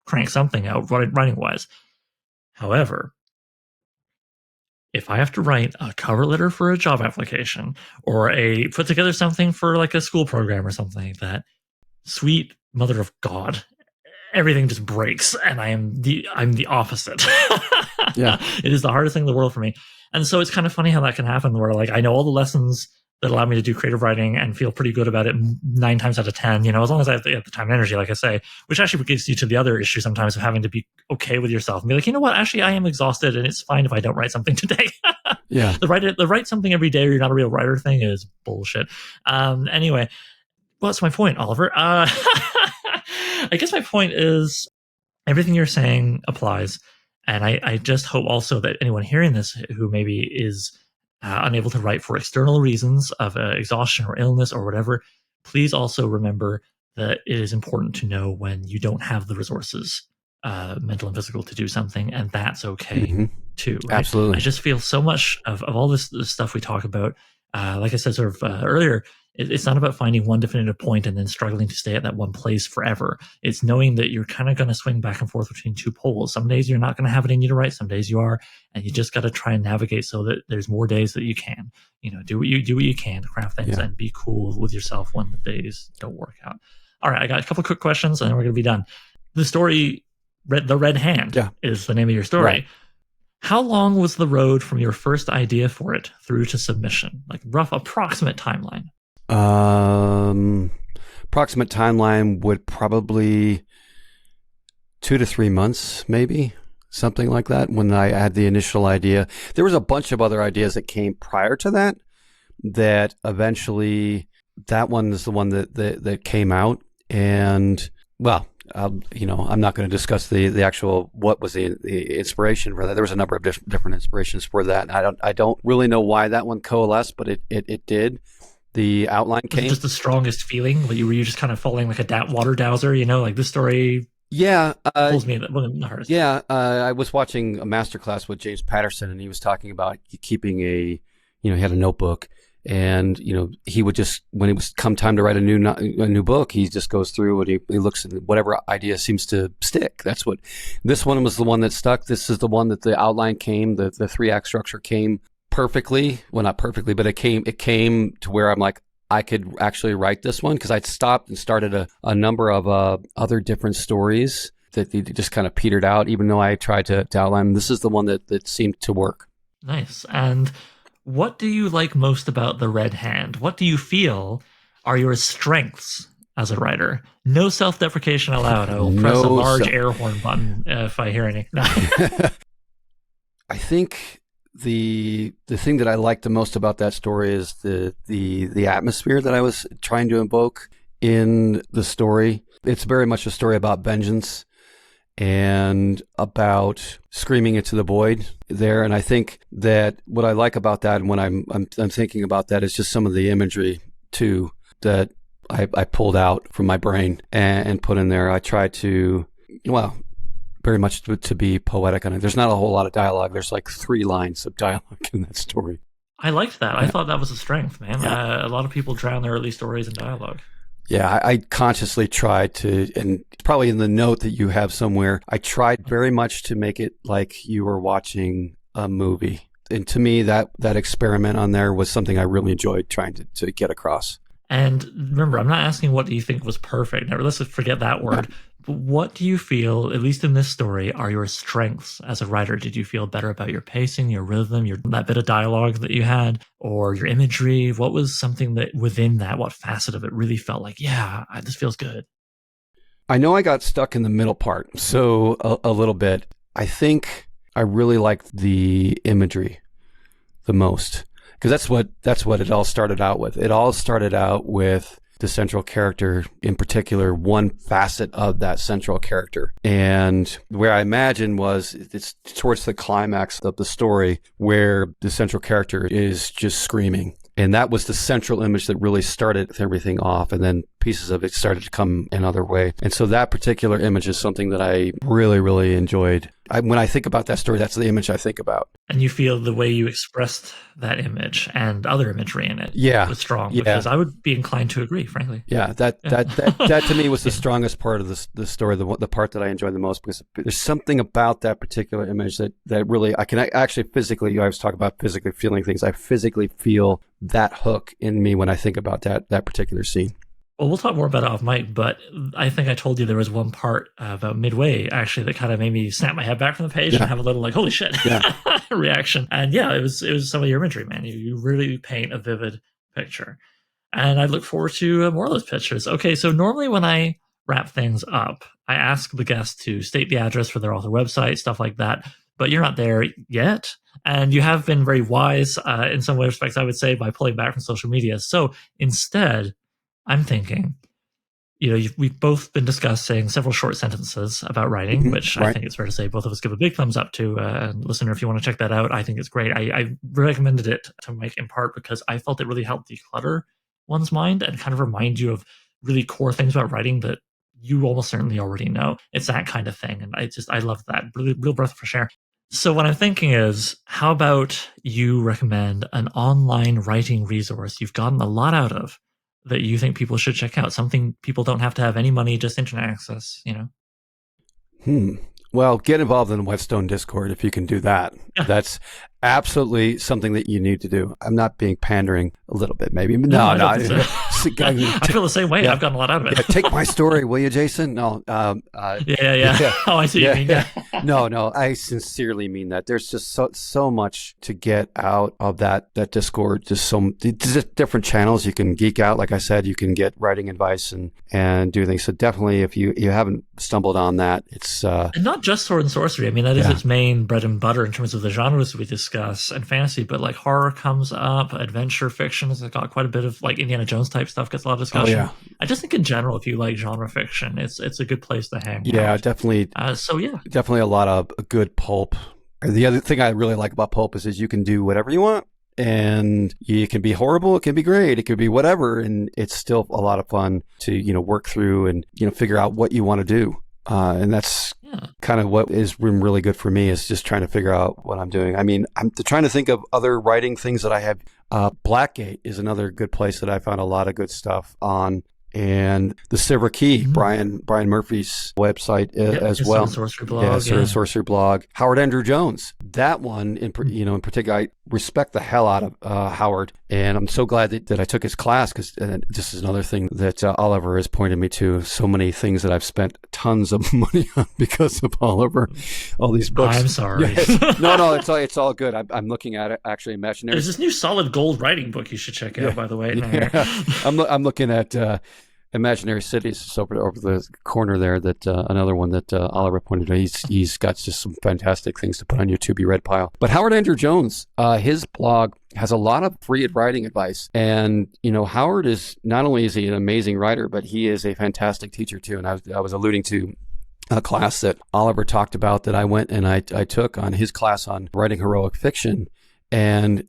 crank something out writing wise. However, if I have to write a cover letter for a job application or put together something for like a school program or something like that, sweet mother of God, everything just breaks and I'm the opposite. It is the hardest thing in the world for me. And so it's kind of funny how that can happen where like I know all the lessons that allow me to do creative writing and feel pretty good about it 9 times out of 10, as long as I have the time and energy, like I say, which actually gets you to the other issue sometimes of having to be okay with yourself and be like, you know what, actually I am exhausted and it's fine if I don't write something today. The write something every day or you're not a real writer thing is bullshit. Anyway, what's my point, Oliver? I guess my point is everything you're saying applies. And I just hope also that anyone hearing this who maybe is unable to write for external reasons of exhaustion or illness or whatever, please also remember that it is important to know when you don't have the resources, mental and physical, to do something, and that's okay too. Right? Absolutely. I just feel so much of all this stuff we talk about, like I said sort of earlier, it's not about finding one definitive point and then struggling to stay at that one place forever. It's knowing that you're kind of going to swing back and forth between two poles. Some days you're not going to have it in you to write. Some days you are, and you just got to try and navigate so that there's more days that you can, do what you can to craft things and be cool with yourself when the days don't work out. All right. I got a couple quick questions and then we're going to be done. The story, The Red Hand is the name of your story. Right. How long was the road from your first idea for it through to submission? Like rough approximate timeline. Approximate timeline would probably 2 to 3 months, maybe something like that. When I had the initial idea, there was a bunch of other ideas that came prior to that eventually that one is the one that came out. And well, I'm not going to discuss the actual what was the inspiration for that. There was a number of different inspirations for that. And I don't really know why that one coalesced, but it did. The outline came. Was it just the strongest feeling? Were you just kind of falling like a water dowser? Like this story. Pulls me the hardest. I was watching a masterclass with James Patterson, and he was talking about keeping he had a notebook, and he would just, when it was come time to write a new book, he just goes through and he looks at whatever idea seems to stick. That's what this one was, the one that stuck. This is the one that the outline came, the 3-act structure came perfectly. Well, not perfectly, but it came to where I'm like, I could actually write this one, because I'd stopped and started a number of other different stories that they just kind of petered out, even though I tried to outline. This is the one that seemed to work. Nice. And what do you like most about The Red Hand? What do you feel are your strengths as a writer? No self-deprecation allowed. I will press a large air horn button if I hear any. No. I think the thing that I like the most about that story is the atmosphere that I was trying to invoke in the story. It's very much a story about vengeance and about screaming into the void there. And I think that what I like about that, and when I'm thinking about that, is just some of the imagery too that I pulled out from my brain and put in there. I tried to, well, very much to be poetic on it. There's not a whole lot of dialogue. There's like 3 lines of dialogue in that story. I liked that. I thought that was a strength, man. A lot of people drown their early stories in dialogue. Yeah, I consciously tried to, and probably in the note that you have somewhere, I tried very much to make it like you were watching a movie. And to me, that experiment on there was something I really enjoyed trying to get across. And remember, I'm not asking what do you think was perfect. Now, let's forget that word. But what do you feel, at least in this story, are your strengths as a writer? Did you feel better about your pacing, your rhythm, that bit of dialogue that you had, or your imagery? What was something that within that, what facet of it really felt like, yeah, this feels good? I know I got stuck in the middle part, so a little bit. I think I really liked the imagery the most, because that's what it all started out with. It all started out with the central character, in particular, one facet of that central character. And where I imagined was it's towards the climax of the story where the central character is just screaming. And that was the central image that really started everything off. And then pieces of it started to come another way. And so that particular image is something that I really, really enjoyed. When I think about that story, that's the image I think about. And you feel the way you expressed that image and other imagery in it was strong. Yeah. Because I would be inclined to agree, frankly. Yeah, that to me was the strongest part of the story, the part that I enjoyed the most, because there's something about that particular image that really, I can actually physically, I was talking about physically feeling things. I physically feel that hook in me when I think about that particular scene. Well, we'll talk more about it off mic, but I think I told you there was one part about midway, actually, that kind of made me snap my head back from the page and have a little like, holy shit, reaction. And yeah, it was some of your imagery, man. You really paint a vivid picture. And I look forward to more of those pictures. Okay, so normally when I wrap things up, I ask the guest to state the address for their author website, stuff like that. But you're not there yet. And you have been very wise in some respects, I would say, by pulling back from social media. So instead, I'm thinking, we've both been discussing several short sentences about writing, which I think it's fair to say both of us give a big thumbs up to. And listener, if you want to check that out, I think it's great. I recommended it to Mike in part because I felt it really helped declutter one's mind and kind of remind you of really core things about writing that you almost certainly already know. It's that kind of thing. And I love that. Real breath of fresh air. So what I'm thinking is, how about you recommend an online writing resource you've gotten a lot out of that you think people should check out? Something people don't have to have any money, just internet access, Well, get involved in the Whetstone Discord if you can do that. Yeah. That's absolutely something that you need to do. I'm not being pandering a little bit, maybe. No. I feel the same way. Yeah. I've gotten a lot out of it. Take my story, will you, Jason? No. Yeah. Oh, I see what you mean. Yeah. No. I sincerely mean that. There's just so much to get out of that Discord. Just different channels you can geek out. Like I said, you can get writing advice and do things. So definitely, if you haven't stumbled on that, it's and not just sword and sorcery. I mean, that is its main bread and butter in terms of the genres we discuss and fantasy. But like horror comes up, adventure fiction has got quite a bit of like Indiana Jones type stuff gets a lot of discussion. Oh, yeah. I just think in general, if you like genre fiction, it's a good place to hang. Yeah, out. Definitely. Definitely a lot of good pulp. The other thing I really like about pulp is you can do whatever you want. And it can be horrible, it can be great, it could be whatever, and it's still a lot of fun to work through and figure out what you want to do. And that's kind of what is really good for me, is just trying to figure out what I'm doing. I mean, I'm trying to think of other writing things that I have. Blackgate is another good place that I found a lot of good stuff on. And the Silver Key, Brian Murphy's website as well. Sorcery blog. Sorcery blog. Howard Andrew Jones that one in particular, I respect the hell out of Howard, and I'm so glad that I took his class, because this is another thing that Oliver has pointed me to. So many things that I've spent tons of money on because of Oliver. All these books. I'm sorry. Yes. No, it's all good. I'm looking at it, actually. Imaginary. There's this new solid gold writing book you should check out, by the way. I'm looking at Imaginary Cities over the corner there. That another one that Oliver pointed out. He's got just some fantastic things to put on your to be read pile. But Howard Andrew Jones, his blog has a lot of free writing advice, and Howard is not only is he an amazing writer, but he is a fantastic teacher too. And I was alluding to a class that Oliver talked about that I went and I took on his class on writing heroic fiction, and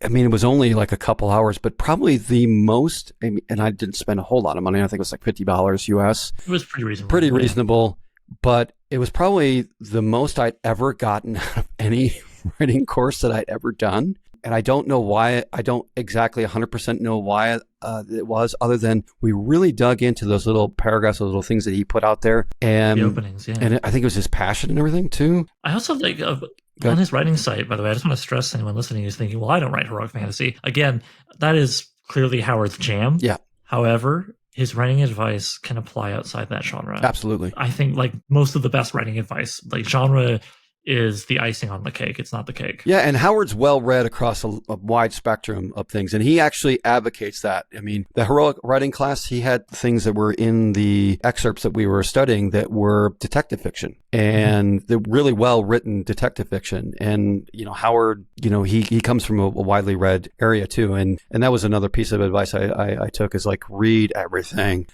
I mean, it was only like a couple hours, but probably the most, and I didn't spend a whole lot of money. I think it was like $50 US. It was pretty reasonable. Pretty reasonable, but it was probably the most I'd ever gotten out of any writing course that I'd ever done. And I don't know why. I don't exactly 100% know why it was, other than we really dug into those little paragraphs, those little things that he put out there. And the openings, yeah. And I think it was his passion and everything too. I also like... on his writing site, by the way, I just want to stress anyone listening who's thinking, well, I don't write heroic fantasy. Again, that is clearly Howard's jam. Yeah. However, his writing advice can apply outside that genre. Absolutely. I think like most of the best writing advice, like genre is the icing on the cake. It's not the cake. Yeah, and Howard's well read across a wide spectrum of things, and he actually advocates that. I mean, the heroic writing class, he had things that were in the excerpts that we were studying that were detective fiction, and they're really well written detective fiction. And Howard, he comes from a widely read area too, and that was another piece of advice I took, is like, read everything,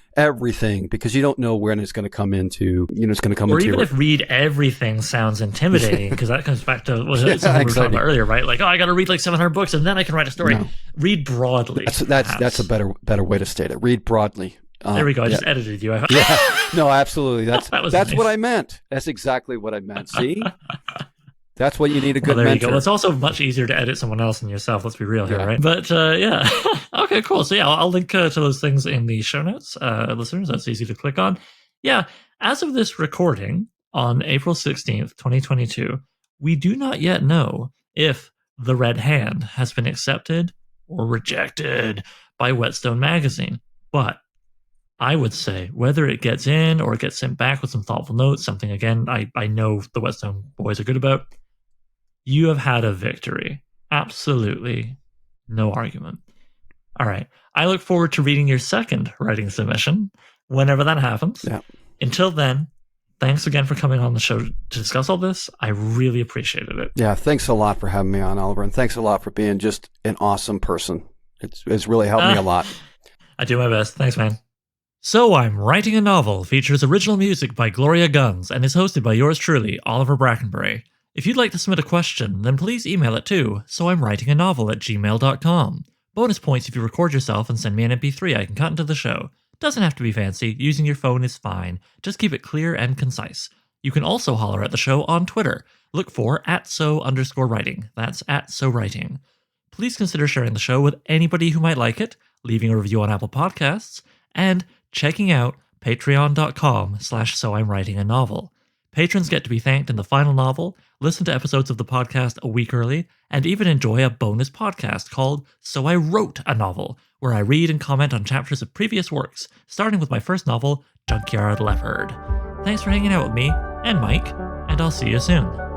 because you don't know when it's going to come into, it's going to come or into even if read everything sounds intimidating, because that comes back to what something we were talking about earlier, right? Like, I got to read like 700 books and then I can write a story. No. Read broadly. That's a better way to state it. Read broadly. There we go. I just edited you. Yeah. No, absolutely. That's nice. what I meant. That's exactly what I meant. See? That's what you need a good there mentor. You go. It's also much easier to edit someone else than yourself. Let's be real here, right? But yeah. Okay, cool. So yeah, I'll link to those things in the show notes, listeners. That's easy to click on. Yeah. As of this recording on April 16th, 2022, we do not yet know if The Red Hand has been accepted or rejected by Whetstone Magazine. But I would say whether it gets in or it gets sent back with some thoughtful notes, something, again, I know the Whetstone boys are good about, you have had a victory. Absolutely no argument. All right. I look forward to reading your second writing submission whenever that happens. Yeah. Until then, thanks again for coming on the show to discuss all this. I really appreciated it. Yeah, thanks a lot for having me on, Oliver, and thanks a lot for being just an awesome person. It's really helped me a lot. I do my best. Thanks, man. So I'm Writing a Novel features original music by Gloria Guns and is hosted by yours truly, Oliver Brackenbury. If you'd like to submit a question, then please email it to soimwritinganovel@gmail.com. Bonus points if you record yourself and send me an MP3 I can cut into the show. Doesn't have to be fancy. Using your phone is fine. Just keep it clear and concise. You can also holler at the show on Twitter. Look for @so_writing. That's @sowriting. Please consider sharing the show with anybody who might like it, leaving a review on Apple Podcasts, and checking out patreon.com/soimwritinganovel. Patrons get to be thanked in the final novel, listen to episodes of the podcast a week early, and even enjoy a bonus podcast called So I Wrote a Novel, where I read and comment on chapters of previous works, starting with my first novel, Junkyard Leopard. Thanks for hanging out with me and Mike, and I'll see you soon.